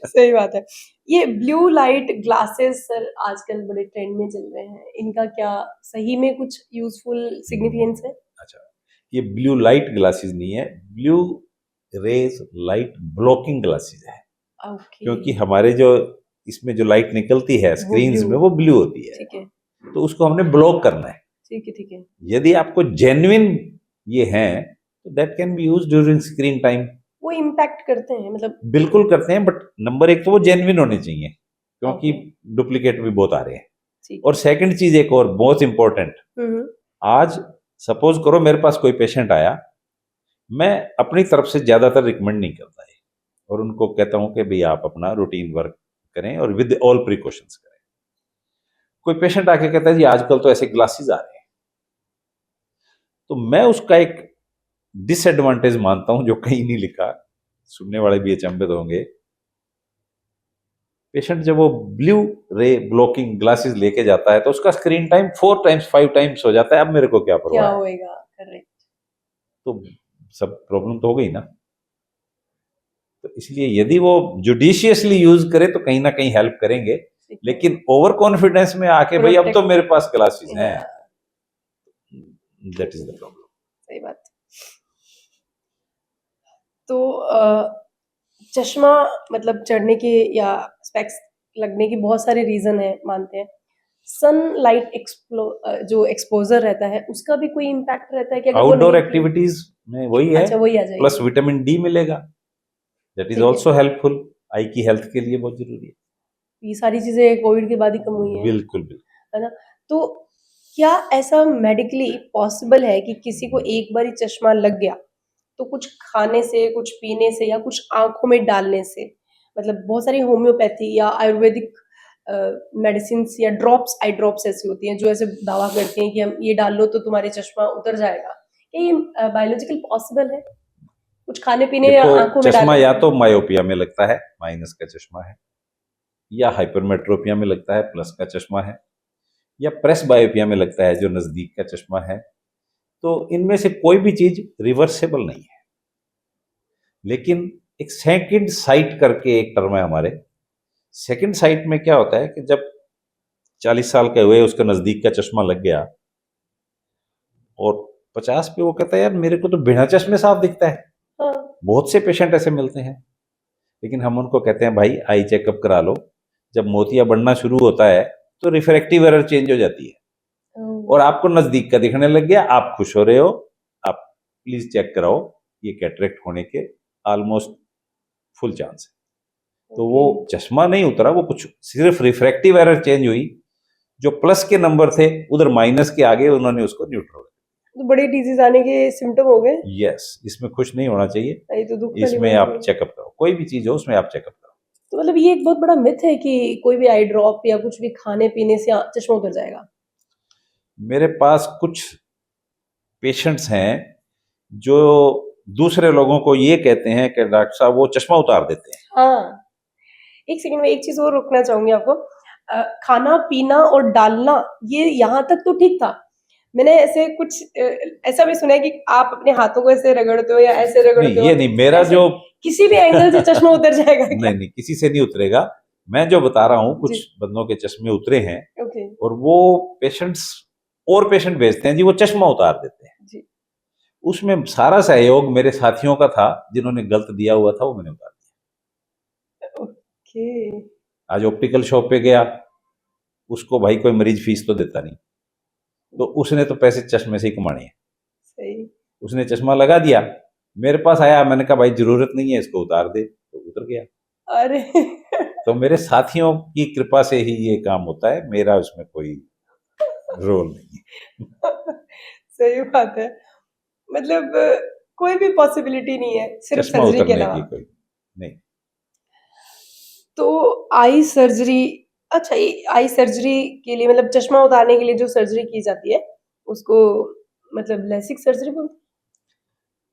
B: सही बात है। ये ब्लू लाइट ग्लासेस सर आजकल बड़े ट्रेंड में चल रहे हैं, इनका क्या सही में कुछ यूजफुल सिग्निफिकेंस है?
A: अच्छा, ये ब्लू लाइट ग्लासेस नहीं है, blue rays light blocking glasses है।
B: ओके,
A: क्योंकि हमारे जो इसमें जो लाइट निकलती है स्क्रीन्स
B: blue।
A: में वो ब्लू होती है,
B: ठीक है,
A: तो उसको हमने ब्लॉक करना है।
B: ठीक है, ठीक है।
A: यदि आपको जेन्युइन ये है तो that can be use during screen time.
B: वो इम्पैक्ट करते हैं मतलब?
A: बिल्कुल करते हैं, बट नंबर एक तो वो जेन्युइन होने चाहिए, क्योंकि
B: ओके,
A: डुप्लीकेट भी बहुत आ रहे हैं।
B: ठीक
A: और सेकंड चीज एक और बहुत इंपॉर्टेंट,
B: है।
A: आज सपोज करो मेरे पास कोई पेशेंट आया, मैं अपनी तरफ से ज्यादातर रिकमेंड नहीं करता है और उनको कहता हूं कि भाई आप अपना रूटीन वर्क करें और विद ऑल प्रिकॉशंस करें। कोई पेशेंट आके कहता है जी आजकल तो ऐसे ग्लासेस आ रहे हैं, तो मैं उसका एक डिसएडवांटेज मानता हूं जो कहीं नहीं लिखा, सुनने वाले भी अचंभित होंगे। पेशेंट जब वो ब्लू रे ब्लॉकिंग ग्लासेस लेके जाता है तो उसका स्क्रीन टाइम 4 टाइम्स 5 टाइम्स हो जाता है। अब मेरे को क्या
B: क्या
A: परवाह है?
B: होएगा? करेक्ट।
A: तो सब प्रॉब्लम तो हो गई ना। तो इसलिए यदि वो जुडिशियसली यूज करे तो कहीं ना कहीं हेल्प करेंगे, लेकिन ओवर कॉन्फिडेंस में आके भाई अब तो मेरे पास ग्लासेस हैं, दैट इज द प्रॉब्लम।
B: सही बात। तो चश्मा मतलब चढ़ने के या स्पेक्स लगने के बहुत सारे रीजन है मानते हैं। सनलाइट जो एक्सपोजर रहता है उसका भी कोई इम्पैक्ट रहता है कि अगर वो
A: आउटडोर
B: नहीं
A: एक्टिविटीज में वही है,
B: अच्छा वही आ जाएगी।
A: प्लस विटामिन डी मिलेगा, दैट इज
B: ठीक है,
A: ऑल्सो हेल्पफुल, आई की हेल्थ के लिए बहुत जरूरी है।
B: ये सारी चीजें कोविड के बाद ही कम हुई हैं,
A: बिल्कुल बिल्कुल।
B: है ना? तो क्या ऐसा मेडिकली पॉसिबल है कि किसी को एक बार ही चश्मा लग गया तो कुछ खाने से, कुछ पीने से या कुछ आंखों में डालने से, मतलब बहुत सारी होम्योपैथी या आयुर्वेदिक मेडिसिन या ड्रॉप्स, आई ड्रॉप्स ऐसी होती हैं जो ऐसे दावा करती हैं कि हम ये डाल लो तो तुम्हारे चश्मा उतर जाएगा, क्या ये बायोलॉजिकल पॉसिबल है कुछ खाने पीने या
A: देखो,
B: आंखों में
A: चश्मा
B: डालने
A: या
B: से?
A: तो मायोपिया में लगता है, माइनस का चश्मा है, या हाइपरमेट्रोपिया में लगता है, प्लस का चश्मा है, या प्रेस बायोपिया में लगता है जो नजदीक का चश्मा है। तो इनमें से कोई भी चीज रिवर्सेबल नहीं है। लेकिन एक सेकंड साइट करके एक टर्म है हमारे, सेकंड साइट में क्या होता है कि जब 40 साल के हुए उसका नजदीक का चश्मा लग गया और 50 पे वो कहता है यार मेरे को तो बिना चश्मे साफ दिखता है।
B: हाँ,
A: बहुत से पेशेंट ऐसे मिलते हैं, लेकिन हम उनको कहते हैं भाई आई चेकअप करा लो। जब मोतिया बढ़ना शुरू होता है तो रिफ्रैक्टिव एरर चेंज हो जाती है और आपको नजदीक का दिखने लग गया, आप खुश हो रहे हो, आप प्लीज चेक कराओ, ये कैटरेक्ट होने के ऑलमोस्ट फुल चांस है। तो वो चश्मा नहीं उतरा, वो कुछ सिर्फ रिफ्रैक्टिव एरर चेंज हुई, जो प्लस के नंबर थे उधर माइनस के आगे उन्होंने उसको न्यूट्रल।
B: तो बड़े डिजीज आने के सिम्टम हो गए।
A: यस, इसमें खुश नहीं होना चाहिए,
B: ये तो दुख वाली
A: इसमें
B: बात
A: आप
B: है।
A: चेकअप करो, कोई भी चीज हो उसमें आप चेकअप करो।
B: तो मतलब ये एक बहुत बड़ा मिथ है कि कोई भी आई ड्रॉप या कुछ भी खाने पीने से चश्मा उतर जाएगा।
A: मेरे पास कुछ पेशेंट्स हैं जो दूसरे लोगों को ये कहते हैं कि डॉक्टर साहब वो चश्मा उतार देते हैं।
B: हाँ, एक सेकंड में एक चीज और रोकना चाहूंगी आपको। खाना पीना और डालना ये यहाँ तक तो ठीक था। मैंने ऐसे कुछ ऐसा भी सुना है कि आप अपने हाथों को ऐसे रगड़ते हो या ऐसे रगड़ते
A: नहीं
B: हो,
A: ये नहीं, मेरा
B: ऐसे
A: जो
B: किसी भी एंगल से चश्मा उतर जाएगा क्या?
A: नहीं नहीं, किसी से नहीं उतरेगा। मैं जो बता रहा हूँ कुछ
B: जी,
A: बंदों के चश्मे उतरे हैं
B: ओके,
A: और वो पेशेंट्स और पेशेंट भेजते हैं जी वो चश्मा उतार देते हैं।
B: जी,
A: उसमें सारा सहयोग मेरे साथियों का था, जिन्होंने गलत दिया हुआ था वो मैंने उतार दिया।
B: ओके।
A: आज ऑप्टिकल शॉप पे गया, उसको भाई कोई मरीज फीस तो देता नहीं, तो उसने तो पैसे चश्मे से ही कमाने हैं।
B: सही।
A: उसने चश्मा लगा दिया, मेरे पास आया, मैंने कहा भाई जरूरत नहीं है, इसको उतार दे, तो उतर गया।
B: अरे
A: तो मेरे साथियों की कृपा से ही ये काम होता है, मेरा उसमें कोई रोल नहीं है।
B: सही बात है। मतलब कोई भी पॉसिबिलिटी नहीं है सिर्फ
A: चश्मा
B: सर्जरी के
A: उतरने
B: अलावा।
A: की कोई नहीं।
B: तो आई सर्जरी, अच्छा ये आई सर्जरी के लिए मतलब चश्मा उतारने के लिए जो सर्जरी की जाती है उसको मतलब लेसिक सर्जरी बोलते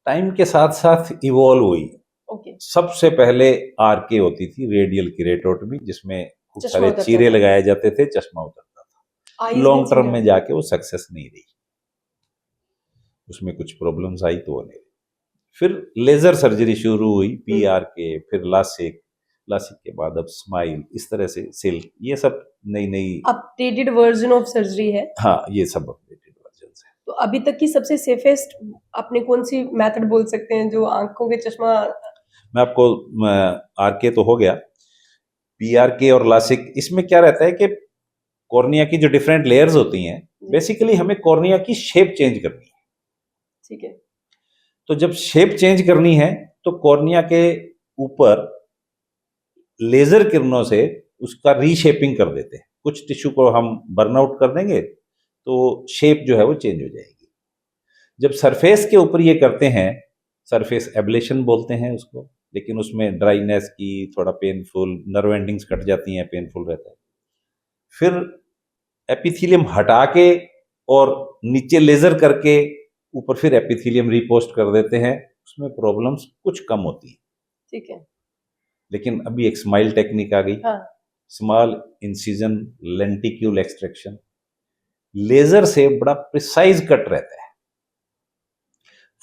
A: टाइम के साथ साथ इवॉल्व हुई।
B: हैं? ओके।
A: सबसे पहले आरके होती थी, रेडियल किरेटोटमी, जिसमें खूब
B: चश्मा
A: सारे
B: उतरता
A: चीरे
B: था।
A: लगाए जाते थे, चश्मा उतरता था।
B: आईज में
A: लॉन्ग टर्म
B: चीरा।
A: में जाके वो सक्सेस नहीं रही, उसमें कुछ प्रॉब्लम्स आई तो वो नहीं रही। फिर लेजर सर्जरी शुरू हुई, पीआरके, फिर लासिक, लासिक के बाद अब स्माइल, इस तरह से सिल्क, ये सब नई नई।
B: अपडेटेड वर्जन ऑफ सर्जरी है।
A: हाँ, ये सब अपडेटेड वर्जन है।
B: तो अभी तक की सबसे सेफेस्ट आपने कौन सी मेथड बोल सकते हैं जो आंखों के चश्मा?
A: मैं आपको, आरके तो हो गया, पीआरके और लासिक, इसमें क्या रहता है कि कॉर्निया की जो डिफरेंट लेयर्स होती हैं, बेसिकली हमें कॉर्निया की शेप चेंज करनी है।
B: ठीक है।
A: तो जब शेप चेंज करनी है तो कॉर्निया के ऊपर लेजर किरणों से उसका रीशेपिंग कर देते हैं। कुछ टिश्यू को हम बर्नआउट कर देंगे तो शेप जो है वो चेंज हो जाएगी। जब सरफेस के ऊपर ये करते हैं, सरफेस एब्लेशन बोलते हैं उसको, लेकिन उसमें ड्राइनेस की, थोड़ा पेनफुल, नर्व एंडिंग्स कट जाती हैं, पेनफुल रहता है। फिर एपिथेलियम हटा के और नीचे लेजर करके ऊपर फिर एपिथेलियम रिपोस्ट कर देते हैं, उसमें प्रॉब्लम्स कुछ कम होती हैं।
B: ठीक है।
A: लेकिन अभी एक स्माइल टेक्निक आ गई,
B: हाँ।
A: Small incision lenticule extraction, laser से बड़ा प्रिसाइज कट रहता है।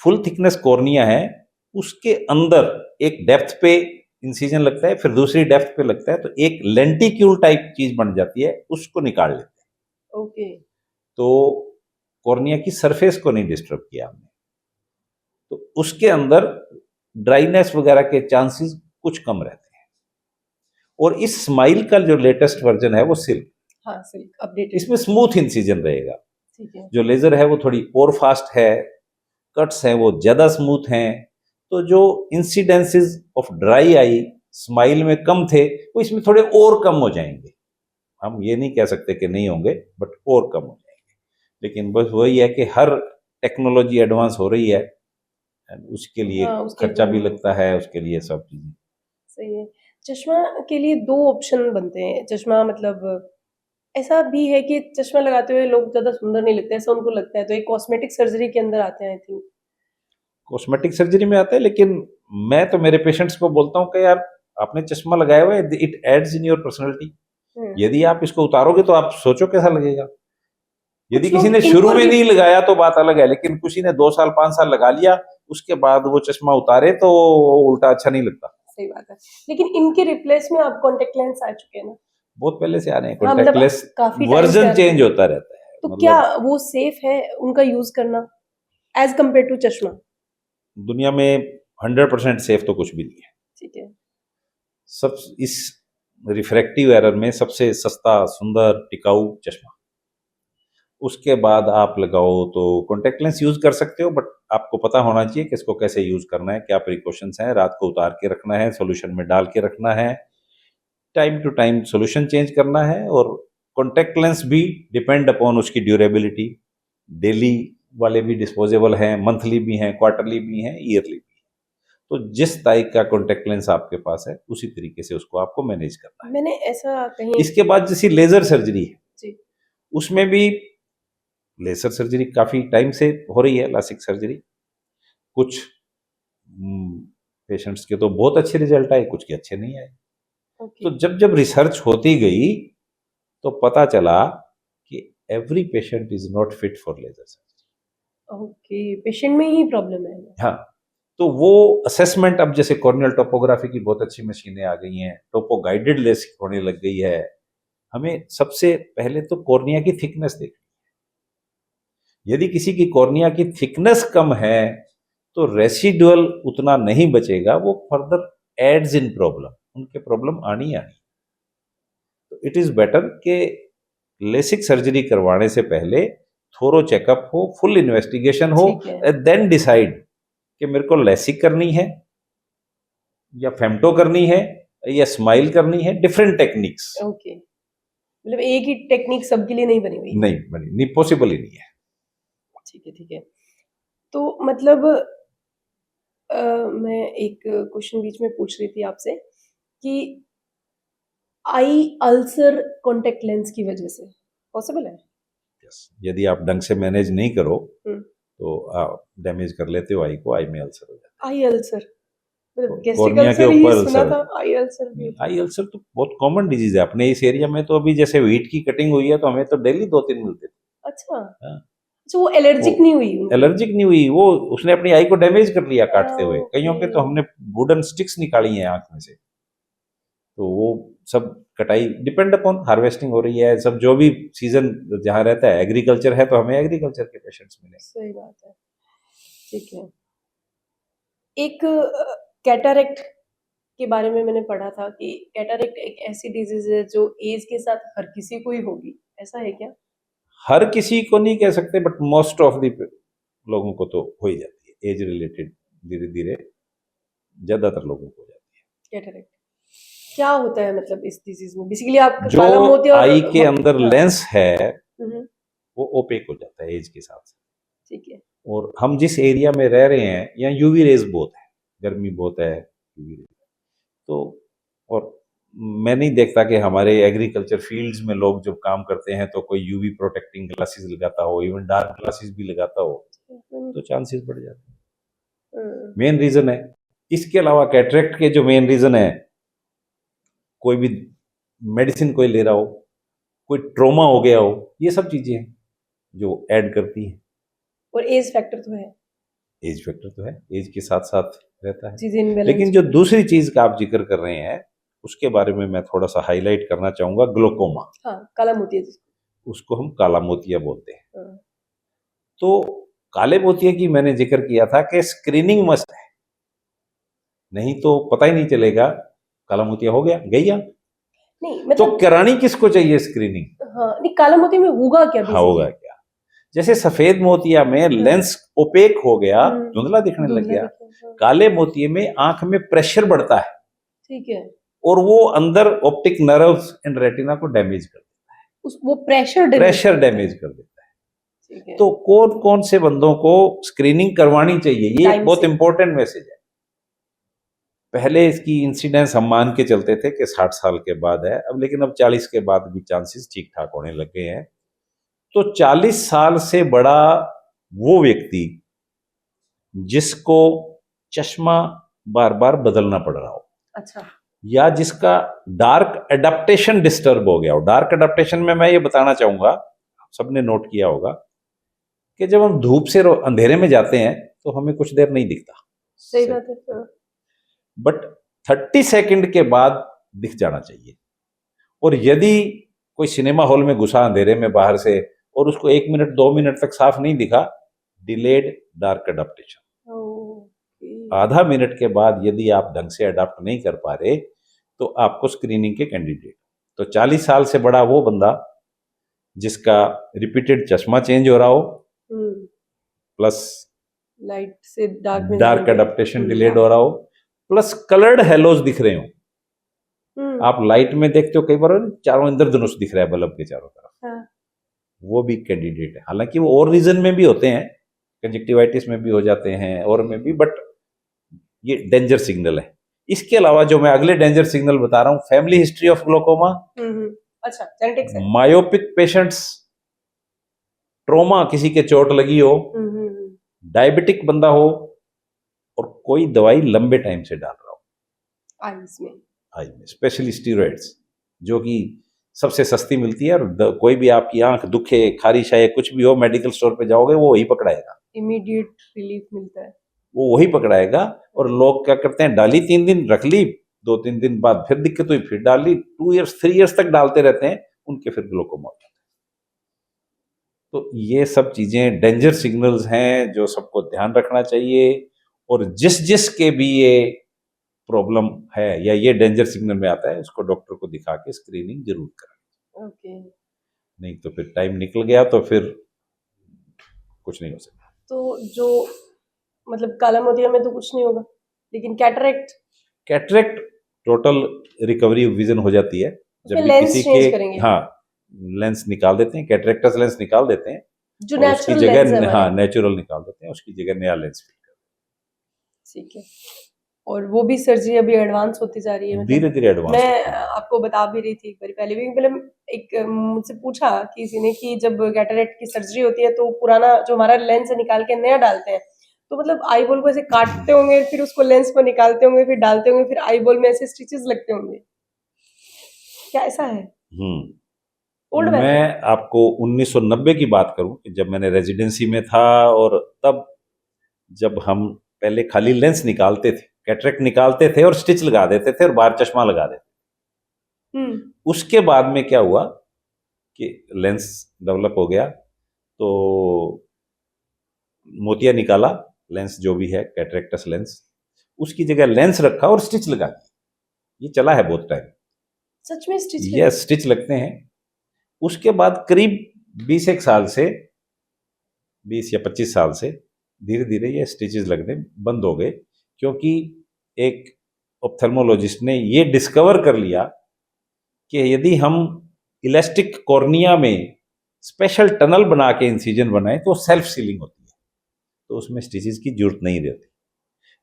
A: फुल थिकनेस कॉर्निया है, उसके अंदर एक डेप्थ पे इंसिजन लगता है, फिर दूसरी डेप्थ पे लगता है, तो एक लेंटिक्यूल टाइप चीज बन जाती है, उसको निकाल लेते हैं।
B: ओके।
A: तो कॉर्निया की सरफेस को नहीं डिस्टर्ब किया हमने, तो उसके अंदर ड्राइनेस वगैरह के चांसेस कुछ कम रहते हैं। और इस स्माइल का जो लेटेस्ट वर्जन है वो सिल्क,
B: हाँ सिल्क अपडेटेड।
A: इसमें स्मूथ इंसिजन रहेगा।
B: ठीक है।
A: जो लेजर है वो थोड़ी और फास्ट है, कट्स हैं वो ज्यादा स्मूथ हैं, तो जो incidences of dry eye smile में कम थे वो इसमें थोड़े और कम हो जाएंगे। हम ये नहीं कह सकते कि नहीं होंगे, बट और कम हो जाएंगे। लेकिन बस वही है कि हर टेक्नोलॉजी एडवांस हो रही है, and उसके लिए
B: हाँ उसके
A: खर्चा भी
B: लिए
A: लगता है, उसके लिए सब चीजें।
B: सही है। चश्मा के लिए दो ऑप्शन बनते हैं। चश्मा मतलब ऐसा भी है कि चश्मा लगाते हुए लोग ज्यादा सुंदर नहीं लगते, ऐसा उनको लगता है, तो एक कॉस्मेटिक सर्जरी के अंदर आते हैं आई थिंक।
A: कॉस्मेटिक सर्जरी में आता है, लेकिन मैं तो मेरे पेशेंट्स को बोलता हूँ कि यार आपने चश्मा लगाया हुआ है, it adds in your personality. यदि आप इसको उतारोगे तो आप सोचो कैसा लगेगा। यदि
B: कुछ
A: किसी
B: लोग
A: ने शुरू
B: इनको
A: में नहीं लगाया तो बात अलग है, लेकिन किसी ने 2 साल 5 साल लगा लिया, उसके बाद वो चश्मा उतारे तो उल्टा अच्छा नहीं लगता।
B: सही बात है। लेकिन इनके रिप्लेस में अब कॉन्टेक्ट लेंस आ चुके हैं ना?
A: बहुत पहले से आ रहे हैं
B: हाँ
A: कॉन्टैक्ट
B: मतलब
A: लेस,
B: काफी टाइम से आ
A: वर्जन
B: रहे
A: चेंज
B: हैं।
A: होता रहता है,
B: तो क्या
A: मतलब
B: वो सेफ है उनका यूज करना एज कम्पेयर टू चश्मा?
A: दुनिया में 100% सेफ तो कुछ भी नहीं है।
B: ठीक है।
A: सब इस रिफ्रैक्टिव एरर में सबसे सस्ता, सुंदर, टिकाऊ चश्मा। उसके बाद आप लगाओ तो कॉन्टेक्ट लेंस यूज कर सकते हो, बट आपको पता होना चाहिए कि इसको कैसे यूज करना है, क्या प्रिकॉशंस हैं, रात को उतार के रखना है, सॉल्यूशन में डाल के रखना है, time to time solution change करना है। और कॉन्टेक्ट लेंस भी डिपेंड अपॉन उसकी ड्यूरेबिलिटी, डेली वाले भी डिस्पोजेबल हैं, मंथली भी हैं, क्वार्टरली भी हैं, ईयरली भी हैं। तो जिस टाइप का कॉन्टेक्ट लेंस आपके पास है उसी तरीके से उसको आपको मैनेज करना है।
B: मैंने ऐसा कहीं
A: इसके बाद जैसी लेजर सर्जरी है,
B: जी।
A: उसमें भी लेजर सर्जरी काफी टाइम से हो रही है, लासिक सर्जरी। कुछ पेशेंट्स के तो बहुत अच्छे रिजल्ट आए, कुछ के अच्छे नहीं आए।
B: ओके।
A: तो जब जब रिसर्च होती गई तो पता चला कि every patient is not fit for laser surgery.
B: Okay patient में ही प्रॉब्लम है।
A: हाँ, तो वो असेसमेंट, अब जैसे कॉर्नियल टोपोग्राफी की बहुत अच्छी मशीनें आ गई हैं, टोपो गाइडेड लेसिक होने लग गई है। हमें सबसे पहले तो कॉर्निया की थिकनेस देखनी, यदि किसी की कॉर्निया की थिकनेस कम है तो रेसिडुअल उतना नहीं बचेगा, वो फर्दर एड्स इन प्रॉब्लम, उनके प्रॉब्लम आनी आनी। तो इट इज बेटर कि लेसिक सर्जरी करवाने से पहले थोरो चेकअप हो, फुल इन्वेस्टिगेशन हो,
B: ठीक है।
A: देन डिसाइड कि मेरे को लेसिक करनी है या फेमटो करनी है या स्माइल करनी है। डिफरेंट टेक्निक्स,
B: ओके, मतलब एक ही टेक्निक सबके लिए नहीं बनी हुई है।
A: नहीं बनी, नहीं पॉसिबल ही नहीं है।
B: ठीक है, ठीक है। तो मतलब मैं एक क्वेश्चन बीच में पूछ रही थी आपसे कि आई अल्सर कॉन्टैक्ट लेंस की वजह से पॉसिबल है?
A: Yes. यदि आप ढंग से मैनेज नहीं करो
B: हम्म।
A: तो आप डैमेज कर लेते हो आई को, आई में अल्सर हो जाता
B: आई अल्सर मतलब
A: है।
B: गैस्ट्रिक
A: कॉर्निया के
B: अल्सर ही
A: ऊपर
B: सुना
A: अल्सर,
B: था, आई अल्सर भी होता है।
A: आई अल्सर तो बहुत कॉमन डिजीज है अपने इस एरिया में। तो अभी जैसे व्हीट की कटिंग हुई है तो हमें तो डेली 2-3 मिलते थे।
B: अच्छा,
A: हाँ,
B: अच्छा वो एलर्जिक
A: वो
B: नहीं हुई उनको?
A: एलर्जिक नहीं हुई, वो उसने अपनी आई को डैमेज कर लिया काटते हुए। कईयों के तो
B: ओके।
A: हमने वुडन स्टिक्स निकाली हैं आंख में से। तो वो सब कटाई डिपेंड अपॉन हार्वेस्टिंग हो रही है, सब जो भी सीजन जहाँ रहता है, एग्रीकल्चर है तो हमें एग्रीकल्चर के पेशेंट्स मिलेंगे।
B: सही बात है। ठीक है। एक कैटरेक्ट के बारे में मैंने पढ़ा था कि कैटरेक्ट एक ऐसी डिजीज है जो एज के साथ हर किसी को ही होगी, ऐसा है क्या?
A: हर किसी को नहीं कह सकते, बट मोस्ट ऑफ द लोगों को तो हो ही जाती है एज रिलेटेड, धीरे धीरे ज्यादातर लोगों को हो जाती
B: कैटरेक्ट क्या होता है मतलब इस डिजीज में? बेसिकली आप
A: है। जो
B: काला मोतिया और
A: आई के अंदर
B: हाँ।
A: लेंस है
B: हम्म,
A: वो ओपेक हो जाता है एज के साथ।
B: ठीक है।
A: और हम जिस एरिया में रह रहे हैं यहाँ यूवी रेज बहुत है, गर्मी बहुत है, यूवी रेज। तो और मैं नहीं देखता कि हमारे एग्रीकल्चर फील्ड्स में लोग जब काम करते हैं तो कोई यूवी प्रोटेक्टिंग ग्लासेस लगाता हो, इवन डार्क ग्लासेस भी लगाता हो, तो चांसेस बढ़ जाते हैं। मेन रीजन है। इसके अलावा कैटरेक्ट के जो मेन रीजन है, कोई भी मेडिसिन कोई ले रहा हो, कोई ट्रोमा हो गया हो, ये सब चीजें हैं जो ऐड करती हैं।
B: और एज फैक्टर तो है,
A: एज फैक्टर तो है, एज के साथ साथ रहता है।
B: चीजें इनबैलेंस।
A: लेकिन जो दूसरी चीज का आप जिक्र कर रहे हैं उसके बारे में मैं थोड़ा सा हाईलाइट करना चाहूंगा, ग्लोकोमा।
B: हाँ, काला मोतिया
A: उसको हम काला मोतिया बोलते हैं।
B: हाँ,
A: तो काले मोतिया की मैंने जिक्र किया था कि स्क्रीनिंग मस्ट है, नहीं तो पता ही नहीं चलेगा काला मोतिया हो गया गई।
B: नहीं
A: तो
B: मतलब
A: करानी किसको चाहिए स्क्रीनिंग?
B: हाँ, नहीं काला मोतिया में होगा क्या
A: हाँ, होगा
B: बेसिकली?
A: क्या? जैसे सफेद मोतिया में
B: हाँ,
A: लेंस ओपेक हो गया,
B: हम्म,
A: धुंधला दिखने लग
B: धुंधला
A: गया।
B: दिखता है, हाँ,
A: काले मोतिये में आंख में प्रेशर बढ़ता है
B: ठीक है।
A: और वो अंदर ऑप्टिक नर्व्स एंड रेटिना को डैमेज कर
B: उस वो प्रेशर
A: प्रेशर डैमेज कर देता है।
B: ठीक है।
A: तो कौन कौन से बंदों को स्क्रीनिंग करवानी चाहिए, ये
B: टाइम
A: बहुत
B: से
A: इंपॉर्टेंट मैसेज है। पहले इसकी इंसिडेंस हम मान के चलते थे कि 60 साल के बाद है, अब लेकिन अब 40 के बाद भी चांसेस ठीक ठाक होने लग गए हैं। तो 40 साल से बड़ा वो व्यक्ति जिसको चश्मा बार बार बदलना पड़ रहा हो,
B: अच्छा,
A: या जिसका डार्क एडाप्टेशन डिस्टर्ब हो गया हो। डार्क एडाप्टेशन में मैं ये बताना चाहूंगा, आप सबने नोट किया होगा कि जब हम धूप से अंधेरे में जाते हैं तो हमें कुछ देर नहीं दिखता,
B: सही बात है, हाँ,
A: बट 30 सेकंड के बाद दिख जाना चाहिए। और यदि कोई सिनेमा हॉल में घुसा अंधेरे में बाहर से और उसको 1 मिनट 2 मिनट तक साफ नहीं दिखा, डिलेड डार्क एडाप्टेशन।
B: ओके,
A: आधा मिनट के बाद यदि आप ढंग से अडाप्ट नहीं कर पा रहे तो आपको स्क्रीनिंग के कैंडिडेट। तो 40 साल से बड़ा वो बंदा जिसका रिपीटेड चश्मा चेंज हो रहा हो, प्लस
B: लाइट से डार्क में
A: डार्क
B: जाने पे,
A: एडाप्टेशन डिलेड हो रहा हो, प्लस कलर्ड हेलोज दिख रहे हो। आप लाइट में देखते हो कई बार चारों इंद्रधनुष दिख रहा है बल्ब के चारों तरफ,
B: हाँ,
A: वो भी कैंडिडेट है। हालांकि वो और रीजन में भी होते हैं, कंजक्टिवाइटिस में भी हो जाते हैं और में भी, बट ये डेंजर सिग्नल है। इसके अलावा जो मैं अगले डेंजर सिग्नल बता रहा हूं, फैमिली हिस्ट्री ऑफ ग्लोकोमा,
B: अच्छा जेनेटिक्स है,
A: मायोपिक पेशेंट्स, ट्रोमा किसी के चोट लगी हो, डायबिटिक बंदा हो, और कोई दवाई लंबे टाइम से डाल रहा हो
B: आईज में,
A: स्पेशली स्टीरॉइड्स, जो कि सबसे सस्ती मिलती है। और कोई भी आपकी आंख दुखे, खारिश है, कुछ भी हो, मेडिकल स्टोर पे जाओगे वो वही पकड़ाएगा,
B: इमीडिएट रिलीफ मिलता है,
A: वो वही पकड़ाएगा। और लोग क्या करते हैं, डाली 3 दिन रख ली, 2-3 दिन बाद फिर दिक्कत हुई, फिर डाल ली, 2 इयर्स 3 इयर्स तक डालते रहते हैं, उनके फिर ग्लोकोमा हो जाता है। तो ये सब चीजें डेंजर सिग्नल्स हैं जो सबको ध्यान रखना चाहिए, और जिस जिस के भी ये प्रॉब्लम है या ये डेंजर सिग्नल में आता है, उसको डॉक्टर को दिखा के स्क्रीनिंग जरूर कराएं।
B: ओके।
A: नहीं तो फिर टाइम निकल गया तो फिर कुछ नहीं हो सकता।
B: तो जो मतलब काला मोतिया में तो कुछ नहीं होगा, लेकिन cataract
A: cataract total recovery vision हो जाती है जब
B: उसमें
A: भी
B: लेंस
A: किसी
B: चेंज
A: के,
B: करेंगे,
A: हाँ, लेंस निकाल देते हैं, कैटरेक्टस लेंस निकाल देते हैं
B: जो
A: और उसकी
B: नेचुरल लेंस है
A: जगह, हाँ,
B: हमारे।
A: नेचुरल निकाल देते हैं, उसकी जगह नया लेंस फिट
B: ठीक है। और वो भी सर्जरी अभी एडवांस होती जा रही है,
A: कर
B: मतलब
A: धीरे धीरे एडवांस
B: मैं
A: होती है।
B: आपको बता भी रही थी एक बार पहले भी, मतलब एक मुझसे पूछा किसी ने कि जब कैटरेक्ट की सर्जरी होती है तो पुराना जो हमारा लेंस है निकाल के नया डालते हैं, तो मतलब आई बॉल को ऐसे काटते होंगे, फिर उसको लेंस को निकालते होंगे, फिर डालते होंगे, फिर आई बॉल में ऐसे स्टिचेस लगते होंगे, क्या ऐसा है? ओल्ड
A: मैं
B: मेथड।
A: आपको 1990 की बात करूं कि जब मैंने रेजिडेंसी में था, और तब जब हम पहले खाली लेंस निकालते थे, कैटरेक्ट निकालते थे और स्टिच लगा देते थे और बाहर चश्मा लगा देते
B: हम्म।
A: थे। उसके बाद में क्या हुआ कि लेंस डेवलप हो गया, तो मोतिया निकाला, लेंस जो भी है कैटरेक्टस लेंस, उसकी जगह लेंस रखा और स्टिच लगा दी। ये चला है बहुत टाइम।
B: सच में स्टिच
A: ये स्टिच लगते हैं। उसके बाद करीब 20 एक साल से, 20 या 25 साल से धीरे धीरे ये स्टिचेस लगने बंद हो गए, क्योंकि एक ऑप्थेल्मोलॉजिस्ट ने ये डिस्कवर कर लिया कि यदि हम इलास्टिक कॉर्निया में स्पेशल टनल बना के इंसिजन बनाएं तो सेल्फ सीलिंग होती है, तो उसमें स्टिचेस की जरूरत नहीं रहती।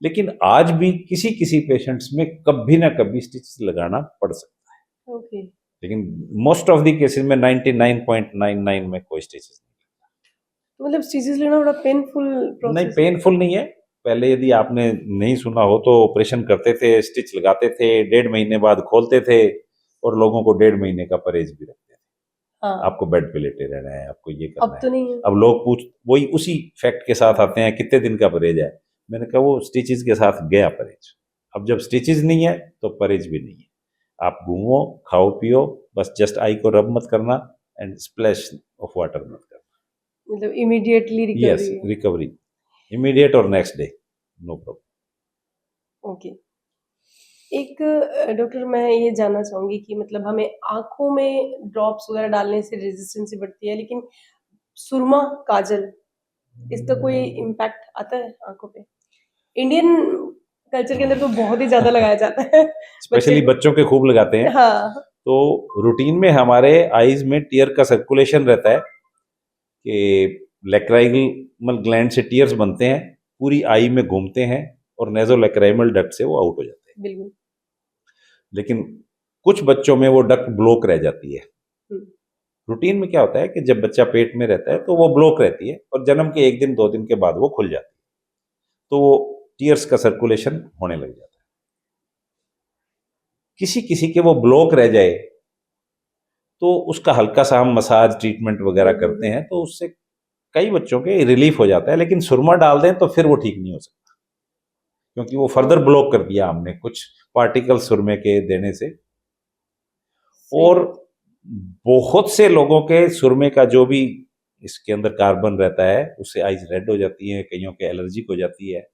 A: लेकिन आज भी किसी किसी पेशेंट्स में कभी ना कभी स्टिचेस लगाना पड़ सकता है,
B: ओके।
A: लेकिन मोस्ट ऑफ द केसेस में 99.99 में कोई स्टिचेस
B: तो मतलब स्टिचेस लेना बड़ा पेनफुल
A: नहीं,
B: प्रोसेस है।
A: पेनफुल नहीं है। पहले यदि आपने नहीं सुना हो तो ऑपरेशन करते थे, स्टिच लगाते थे, 1.5 महीने बाद खोलते थे, और लोगों को 1.5 महीने का परहेज भी रखते थे।
B: हाँ।
A: आपको बेड पे लेटे रहना है, आपको ये करना
B: अब
A: है।
B: तो नहीं है।
A: अब लोग वही उसी फैक्ट के साथ आते हैं, कितने दिन का परहेज है। मैंने कहा वो स्टिचेस के साथ गया परहेज। अब जब स्टिचेस नहीं है तो परहेज भी नहीं है। आप घूमो, खाओ पियो, बस जस्ट आई को रब मत करना एंड स्प्लैश ऑफ वाटर मत करना।
B: मतलब इमीडिएटली
A: यस,
B: रिकवरी है।
A: रिकवरी इमीडिएट और next day, no problem.
B: Okay. एक डॉक्टर मैं ये जानना चाहूंगी कि मतलब हमें आंखों में ड्रॉप्स वगैरह डालने से रेजिस्टेंसी बढ़ती है, लेकिन सुरमा, काजल, इसका कोई इम्पैक्ट आता है आंखों पे? इंडियन कल्चर के अंदर तो बहुत ही ज्यादा लगाया जाता है बच्चे
A: स्पेशली
B: को।
A: बच्चों के खूब लगाते हैं।
B: हाँ।
A: तो रूटीन में हमारे आईज में टीयर का सर्कुलेशन रहता है कि लैक्राइमल ग्लैंड से टीयर्स बनते हैं, पूरी आई में घूमते हैं, और नेजोलैक्राइमल डक्ट से वो आउट हो जाते हैं।
B: बिल्कुल।
A: लेकिन कुछ बच्चों में वो डक्ट ब्लॉक रह जाती है।
B: हम्म।
A: रूटीन में क्या होता है कि जब बच्चा पेट में रहता है तो वो ब्लॉक रहती है, और जन्म के 1 दिन 2 दिन के बाद वो खुल जाती है, तो वो टीयर्स का सर्कुलेशन होने लग जाता है। किसी किसी के वो ब्लॉक रह जाए तो उसका हल्का सा हम मसाज ट्रीटमेंट वगैरह करते हैं, तो उससे कई बच्चों के रिलीफ हो जाता है। लेकिन सुरमा डाल दें तो फिर वो ठीक नहीं हो सकता, क्योंकि वो फर्दर ब्लॉक कर दिया हमने कुछ पार्टिकल सुरमे के देने से।
B: सही
A: और
B: बात।
A: बहुत से लोगों के सुरमे का जो भी इसके अंदर कार्बन रहता है उससे आइज रेड हो जाती है, कईयों के एलर्जिक हो जाती है।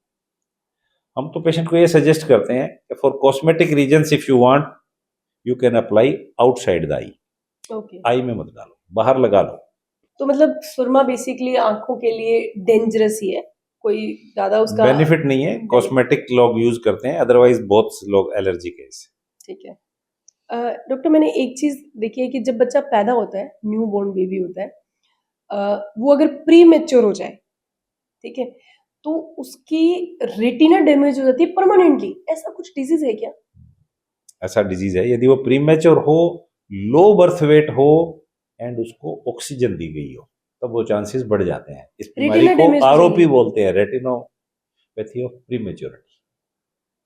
A: हम तो पेशेंट को ये सजेस्ट करते हैं कि for cosmetic reasons if you want you can apply outside the eye,
B: okay.
A: Eye में मत डालो, बाहर लगा लो।
B: तो मतलब सुरमा बेसिकली आंखों के लिए डेंजरस ही है, कोई ज्यादा उसका
A: बेनिफिट नहीं है,
B: benefit-
A: कॉस्मेटिक लोग यूज करते हैं, अदरवाइज बहुत से लोग एलर्जिक है इससे।
B: ठीक है। डॉक्टर मैंने एक चीज देखी है कि जब बच्चा पैदा होता है, न्यू बोर्न बेबी होता है, वो अगर प्री मेच्योर हो जाए, ठीक है, तो उसकी रेटिना डैमेज हो जाती है परमानेंटली, ऐसा कुछ डिजीज है क्या?
A: ऐसा डिजीज है, यदि वो प्रीमेच्योर हो, लो बर्थ वेट हो, एंड उसको ऑक्सीजन दी गई हो, तब वो चांसेस बढ़ जाते हैं। इस बीमारी
B: रेटिना
A: को
B: डैमेज हो
A: आरओपी
B: जाएगी?
A: बोलते हैं, रेटिनोपैथी ऑफ प्रीमेच्योरिटी।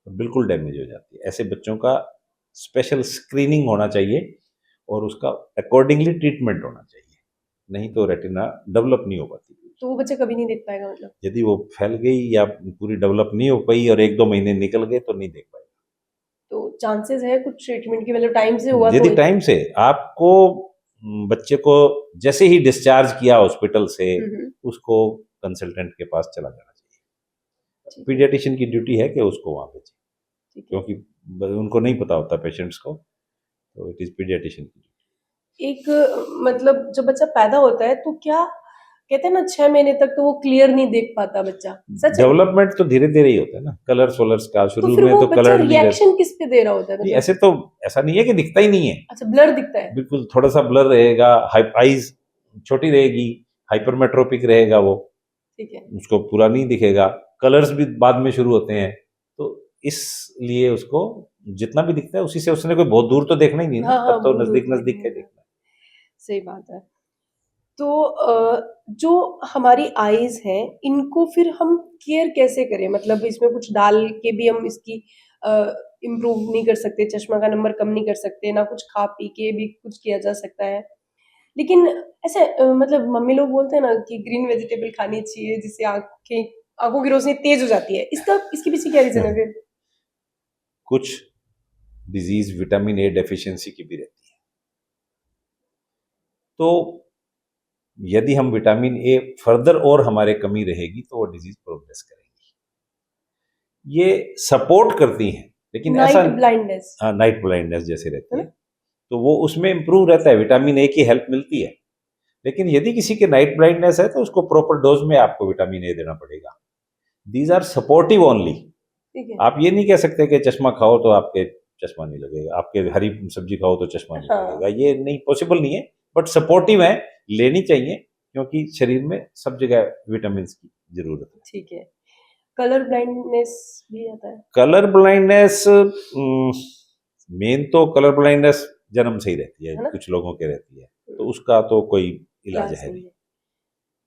A: तो बिल्कुल डैमेज हो जाती है। ऐसे बच्चों का स्पेशल स्क्रीनिंग होना चाहिए और उसका अकॉर्डिंगली ट्रीटमेंट होना चाहिए, नहीं तो रेटिना डेवलप नहीं हो पाती।
B: तो वो बच्चा कभी नहीं देख पाएगा मतलब?
A: यदि वो फैल गई या पूरी डेवलप नहीं हो पाई और 1-2 महीने निकल गए तो नहीं देख पाएगा।
B: तो चांसेस है कुछ ट्रीटमेंट की, मतलब टाइम से हुआ तो?
A: यदि टाइम से आपको बच्चे को जैसे ही डिस्चार्ज किया हॉस्पिटल से
B: हम्म,
A: उसको कंसल्टेंट के पास चला जाना चाहिए।
B: ठीक है,
A: पीडियाट्रिशियन की ड्यूटी है कि उसको वहां भेजे,
B: ठीक है।
A: क्योंकि उनको नहीं पता होता पेशेंट्स को, तो इट इज पीडियाट्रिशियन की ड्यूटी।
B: एक मतलब जब बच्चा पैदा होता है तो क्या कहते हैं ना 6 महीने तक तो वो क्लियर नहीं देख पाता बच्चा, सच है?
A: डेवलपमेंट तो धीरे धीरे ही होता है ना, कलर्स वलर्स का
B: तो
A: शुरू
B: फिर
A: में
B: वो
A: तो
B: बच्चा
A: कलर नहीं रहता।
B: रिएक्शन किस पे दे रहा होता है
A: नहीं,
B: मतलब?
A: ऐसे तो ऐसा नहीं है कि दिखता ही नहीं है,
B: अच्छा, ब्लर दिखता है।
A: बिल्कुल थोड़ा सा ब्लर रहेगा, आईज छोटी रहेगी, हाइपरमेट्रोपिक रहेगा वो,
B: ठीक है।
A: उसको पूरा नहीं दिखेगा। कलर्स भी बाद में शुरू होते हैं, तो इसलिए उसको जितना भी दिखता है उसी से, उसने कोई बहुत दूर तो देखना ही नहीं ना,
B: हाँ हाँ,
A: तब तो
B: बहुत दूर
A: नजदीक
B: तो
A: नजदीक
B: देखना
A: के
B: है।
A: देखना है।
B: सही बात है। तो जो हमारी आईज हैं इनको फिर हम केयर कैसे करें? मतलब इसमें कुछ डाल के भी हम इसकी इम्प्रूव नहीं कर सकते, चश्मा का नंबर कम नहीं कर सकते, ना कुछ खा पी के भी कुछ किया जा सकता है। लेकिन ऐसे मतलब मम्मी लोग बोलते हैं ना कि ग्रीन वेजिटेबल खानी चाहिए जिससे आंखों की रोशनी तेज हो जाती है, इसका इसके पीछे क्या रीजन है फिर?
A: कुछ डिजीज विटामिन ए डेफिशिएंसी की भी रहती है, तो यदि हम विटामिन ए फर्दर और हमारे कमी रहेगी तो वो डिजीज प्रोग्रेस करेगी। ये सपोर्ट करती हैं, लेकिन ऐसा
B: नाइट ब्लाइंडनेस,
A: नाइट ब्लाइंडनेस जैसे रहती
B: है
A: है,
B: ना?
A: तो वो उसमें इंप्रूव रहता है, विटामिन ए की हेल्प मिलती है। लेकिन यदि किसी के नाइट ब्लाइंडनेस है तो उसको प्रॉपर डोज में आपको विटामिन ए देना पड़ेगा। These are supportive only.
B: ठीक है।
A: आप ये नहीं कह सकते कि चश्मा खाओ तो आपके चश्मा नहीं लगेगा, आपके हरी सब्जी खाओ तो चश्मा नहीं
B: हाँ,
A: लगेगा, ये नहीं, पॉसिबल नहीं है। बट सपोर्टिव है, लेनी चाहिए, क्योंकि शरीर में सब जगह विटामिन की जरूरत है।
B: ठीक है। कलर ब्लाइंडनेस भी आता है?
A: कलर ब्लाइंडनेस, मेन तो कलर ब्लाइंडनेस जन्म से ही रहती है,
B: है ना?
A: कुछ लोगों के रहती है, तो उसका तो कोई इलाज
B: इलाज
A: है
B: नहीं
A: नहीं।
B: है।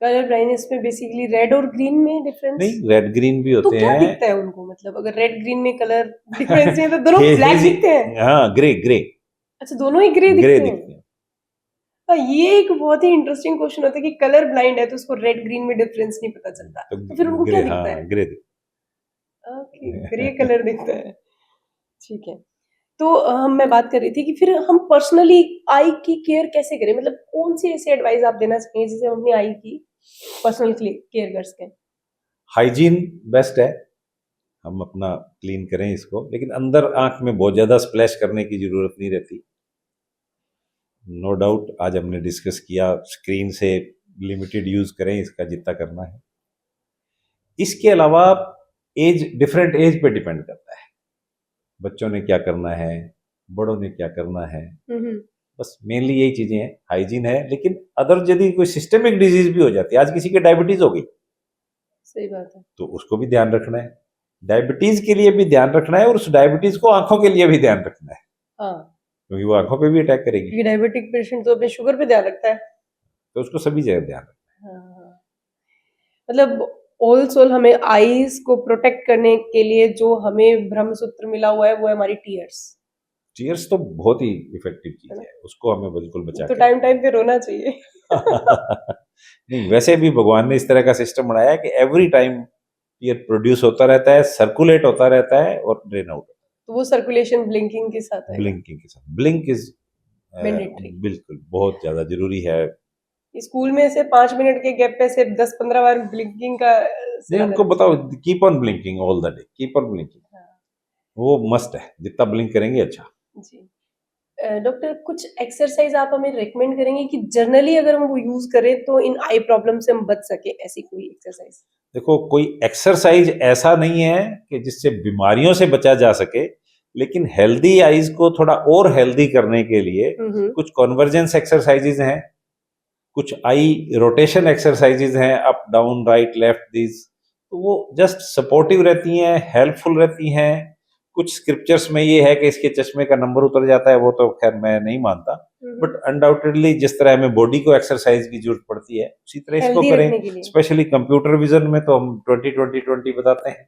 B: कलर ब्लाइंडनेस में बेसिकली रेड और ग्रीन में डिफरेंस?
A: नहीं, रेड ग्रीन भी
B: तो
A: होते
B: क्या
A: हैं।
B: दिखता है उनको, मतलब अगर रेड ग्रीन में कलर डिफरेंस नहीं है तो दोनों ब्लैक
A: हेजी,
B: दिखते हैं?
A: हाँ, ग्रे ग्रे,
B: अच्छा, दोनों ही ग्रे
A: ग्रे
B: दिखते हैं?
A: दिखते हैं।
B: हाँ, ये एक बहुत ही इंटरेस्टिंग क्वेश्चन होता है कि कलर ब्लाइंड है तो उसको रेड ग्रीन में डिफरेंस नहीं पता चलता,
A: तो
B: तो फिर उनको क्या
A: ग्रे,
B: दिखता
A: हाँ,
B: है?
A: ग्रे
B: ओके, ग्रे
A: दिखते
B: कलर दिखता है। ठीक है। तो हम मैं बात कर रही थी कि फिर हम पर्सनली आई की केयर कैसे करें, मतलब कौन सी ऐसी एडवाइस आप देना चाहेंगे जिससे हम अपनी आई की पर्सनल केयर कर सकें?
A: हाइजीन बेस्ट है, हम अपना क्लीन करें इसको, लेकिन अंदर आंख में बहुत ज्यादा स्प्लैश करने की जरूरत नहीं रहती। नो डाउट आज हमने डिस्कस किया, स्क्रीन से लिमिटेड यूज करें इसका जितना करना है। इसके अलावा एज, डिफरेंट एज पे डिपेंड करता है, बच्चों ने क्या करना है, बड़ों ने क्या करना है,
B: हम्म,
A: बस मेनली यही चीजें हैं। हाइजीन है, लेकिन अदर यदि कोई सिस्टेमिक डिजीज भी हो जाती है, आज किसी की डायबिटीज हो गई
B: सही बात है।
A: तो उसको भी ध्यान रखना है, डायबिटीज के लिए भी ध्यान रखना है, और उस डायबिटीज को आंखों के लिए भी ध्यान रखना है,
B: हाँ,
A: क्योंकि वो आंखों पे भी अटैक करेगी,
B: क्योंकि डायबिटिक पेशेंट तो अपने शुगर पे ध्यान रखता है।
A: तो उसको सभी जगह ध्यान रखना
B: हाँ, हाँ। मतलब ऑल सोल हमें आईज को प्रोटेक्ट करने के लिए जो हमें ब्रह्म सूत्र मिला हुआ है वो है हमारी टीयर्स,
A: है। चीयर्स तो बहुत ही इफेक्टिव
B: है
A: चीज
B: ना?
A: है, उसको हमें बिल्कुल बचा
B: तो
A: के
B: टाइम
A: रखना
B: टाइम पे रोना चाहिए।
A: नहीं, वैसे भी भगवान ने इस तरह का सिस्टम बनाया है कि एवरी टाइम टीयर प्रोड्यूस होता रहता है, सर्कुलेट होता रहता है और ड्रेन आउट,
B: तो वो सर्कुलेशन ब्लिंकिंग के साथ आएगा।
A: ब्लिंकिंग के साथ। Blink is
B: mandatory.
A: बिल्कुल बहुत ज्यादा जरूरी है।
B: स्कूल में से 5 मिनट के गैप पे से 10-15 बार ब्लिंकिंग का
A: नहीं,
B: सुना
A: उनको
B: देना
A: बताओ
B: चाहिए।
A: Keep on blinking all the day, keep on blinking,
B: हाँ,
A: वो मस्ट है, जितना ब्लिंक करेंगे अच्छा।
B: जी। डॉक्टर कुछ एक्सरसाइज आप हमें रेकमेंड करेंगे कि जनरली अगर हम वो यूज करें तो इन आई प्रॉब्लम से हम बच सके, ऐसी कोई एक्सरसाइज?
A: देखो, कोई एक्सरसाइज ऐसा नहीं है कि जिससे बीमारियों से बचा जा सके, लेकिन हेल्दी आईज को थोड़ा और हेल्दी करने के लिए
B: हम्म,
A: कुछ कॉन्वर्जेंस एक्सरसाइजेज हैं, कुछ आई रोटेशन एक्सरसाइजेज हैं, up down right left these, तो वो जस्ट सपोर्टिव रहती हैं, हेल्पफुल रहती हैं। कुछ स्क्रिप्चर्स में ये है कि इसके चश्मे का नंबर उतर जाता है, वो तो खैर मैं नहीं मानता, बट अनडाउटेडली जिस तरह हमें बॉडी को एक्सरसाइज की जरूरत पड़ती है उसी तरह इसको
B: हेल्दी
A: करें।
B: रखने के लिए।
A: स्पेशली कंप्यूटर विजन में तो हम 20-20-20 बताते हैं।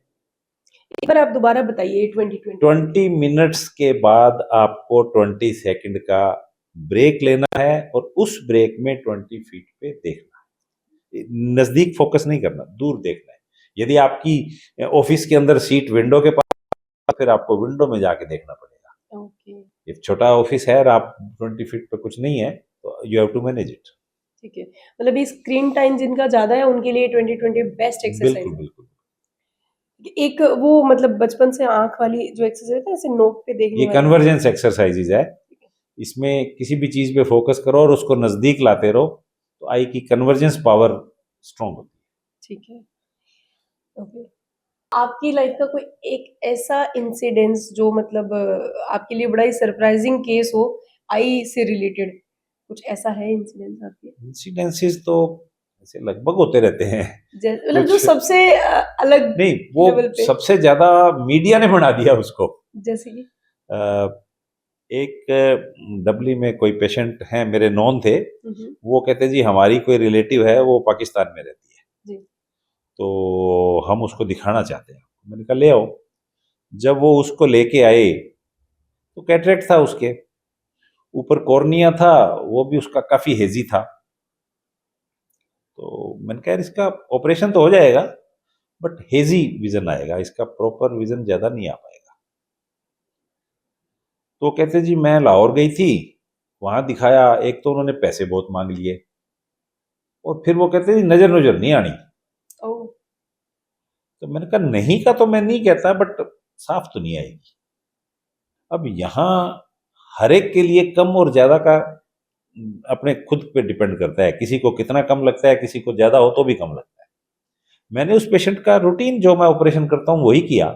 B: एक बार आप दोबारा बताइए 2020।
A: 20 मिनट्स के बाद आपको 20 सेकंड का ब्रेक लेना है, और उस ब्रेक में 20 फीट पे देखना है, नजदीक फोकस नहीं करना, दूर देखना है। यदि आपकी ऑफिस के अंदर सीट विंडो के पास, फिर आपको विंडो में जाके देखना पड़ेगा।
B: ओके।
A: एक छोटा ऑफिस है और आप 20 फीट पे कुछ नहीं है, तो you have to manage it.
B: ठीक है, मतलब ये स्क्रीन टाइम जिनका ज्यादा है उनके लिए 2020 बेस्ट एक्सरसाइज
A: बिल्कुल
B: है।
A: बिल्कुल।
B: एक वो मतलब बचपन से आंख वाली जो एक्सरसाइज है ऐसे नोक पे देखने
A: ये
B: वाली।
A: कन्वर्जेंस एक्सरसाइजेज है, इसमें किसी भी चीज पे फोकस करो और उसको नजदीक लाते रहो तो आई की कन्वर्जेंस पावर स्ट्रांग होती
B: ठीक है, ओके। आपकी लाइफ का कोई एक ऐसा इंसिडेंस जो मतलब आपके लिए बड़ा ही सरप्राइजिंग केस हो, आई से रिलेटेड कुछ ऐसा है इंसिडेंस आपके?
A: है। इंसिडेंसेस तो ऐसे लगभग होते रहते हैं।
B: मतलब जो
A: कुछ
B: सबसे अलग
A: नहीं, वो
B: लेवल पे,
A: सबसे ज्यादा मीडिया ने बना दिया उसको।
B: जैसे कि
A: अ, एक डबली में कोई पेशेंट हैं मेरे नॉन थे, वो कहते जी हमारी कोई रिलेटिव है वो पाकिस्तान में रहती है,
B: जी,
A: तो हम उसको दिखाना चाहते हैं। मैंने कहा ले आओ। जब वो उसको लेके आए तो कैटरेक्ट था उसके ऊपर, कॉर्निया था, वो भी उसका काफी हेजी था। तो मैंने कहा यार इसका ऑपरेशन तो हो जाएगा बट हेजी विजन आएगा, इसका प्रॉपर विजन ज्यादा नहीं आ पाएगा। तो कहते जी मैं लाहौर गई थी, वहां दिखाया, एक तो उन्होंने पैसे बहुत मांग लिए और फिर वो कहते जी नजर नजर नहीं आनी।
B: ओ,
A: तो मैंने कहा नहीं का तो मैं नहीं कहता बट साफ तो नहीं आएगी। अब यहाँ हर एक के लिए कम और ज्यादा का अपने खुद पे डिपेंड करता है, किसी को कितना कम लगता है, किसी को ज्यादा हो तो भी कम लगता है। मैंने उस पेशेंट का रूटीन जो मैं ऑपरेशन करता हूँ वही किया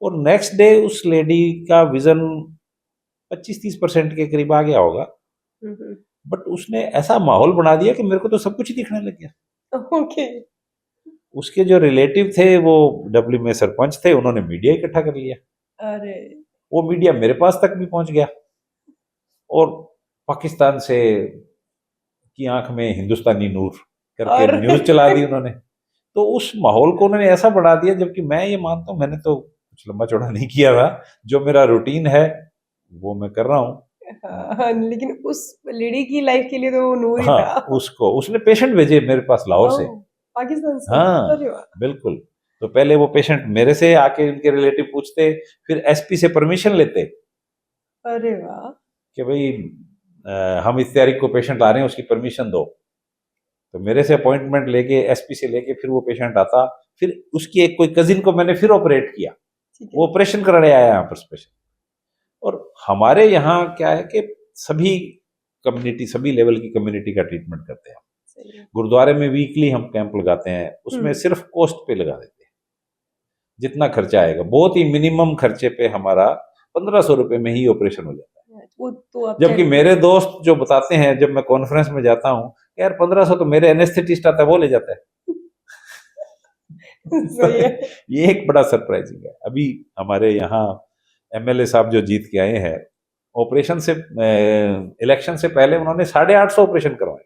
A: और नेक्स्ट डे उस लेडी का विजन 25-30% के करीब आ गया होगा। बट उसने ऐसा माहौल बना दिया कि मेरे को तो सब कुछ ही दिखने लग गया।
B: ओके,
A: उसके जो रिलेटिव थे वो डब्ल्यू में सरपंच थे, उन्होंने मीडिया इकट्ठा कर लिया,
B: अरे
A: वो मीडिया मेरे पास तक भी पहुंच गया और पाकिस्तान से की आंख में हिंदुस्तानी नूर करके
B: और
A: न्यूज चला दी उन्होंने। तो उस माहौल को उन्होंने ऐसा बढ़ा दिया, जबकि मैं ये मानता हूँ मैंने तो कुछ लंबा चौड़ा नहीं किया था, जो मेरा रूटीन है वो मैं कर रहा हूँ।
B: हाँ, लेकिन उस लेडी की लाइफ के लिए तो वो नूर ही
A: हाँ,
B: था।
A: उसको उसने पेशेंट भेजे मेरे पास लाहौर से।
B: ओह, पाकिस्तान से?
A: हाँ
B: अरे वाह!
A: बिल्कुल। तो पहले वो पेशेंट मेरे से आके उनके रिलेटिव पूछते, फिर एसपी से परमिशन लेते
B: अरे वाह!
A: कि भाई हम इस तारीख को पेशेंट ला रहे हैं, उसकी परमिशन दो। तो मेरे से अपॉइंटमेंट लेके एसपी से लेके फिर वो पेशेंट आता, फिर उसकी एक कोई कजिन को मैंने फिर ऑपरेट किया,
B: ठीक
A: वो
B: है,
A: ऑपरेशन कराने आया यहाँ पर स्पेशल। और हमारे यहाँ क्या है कि सभी कम्युनिटी, सभी लेवल की कम्युनिटी का ट्रीटमेंट करते हैं।
B: सही है।
A: गुरुद्वारे में वीकली हम कैंप लगाते हैं, उसमें
B: हुँ,
A: सिर्फ कॉस्ट पे लगा देते हैं, जितना खर्चा आएगा बहुत ही मिनिमम खर्चे पे हमारा 1500 रुपये में ही ऑपरेशन हो जाता
B: वो तो आप
A: है। जबकि
B: चैरिटी
A: मेरे दोस्त जो बताते हैं जब मैं कॉन्फ्रेंस में जाता हूँ, यार 1500 तो मेरे एनेस्थेटिस्ट आता है वो ले जाता है। तो
B: सही है।
A: ये एक बड़ा सरप्राइजिंग है। अभी हमारे यहाँ एमएलए साहब जो जीत के आए हैं, ऑपरेशन से इलेक्शन से पहले उन्होंने 850 ऑपरेशन करवाए,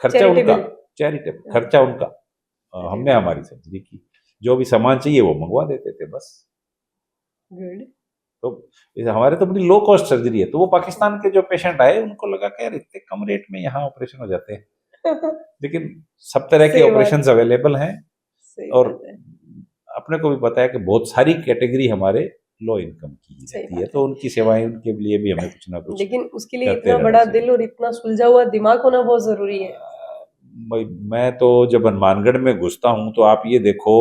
A: खर्चा उनका,
B: चैरिटेबल।
A: चैरिटेबल खर्चा उनका।
B: अरे
A: हमने
B: वाह!
A: हमारी सर्जरी की, जो भी सामान चाहिए वो मंगवा देते थे बस।
B: गुड।
A: तो हमारे तो बड़ी लो कॉस्ट सर्जरी है, तो वो पाकिस्तान के जो पेशेंट आए उनको लगा कि यार इतने कम रेट में यहाँ ऑपरेशन हो जाते हैं। लेकिन सब तरह के
B: सही बात
A: ऑपरेशन
B: है,
A: अवेलेबल हैं
B: सही
A: और
B: बात है,
A: अपने को भी पता है कि बहुत सारी कैटेगरी हमारे लो इनकम की ही
B: सही
A: रहती है,
B: बात है।
A: तो उनकी सेवाएं, उनके लिए भी हमें कुछ ना कुछ
B: लेकिन उसके लिए
A: करते
B: इतना
A: रहना
B: बड़ा
A: चाहिए।
B: दिल और इतना सुलझा हुआ दिमाग होना बहुत ज़रूरी है।
A: भाई मैं तो जब हनुमानगढ़ में घुसता हूँ तो आप ये देखो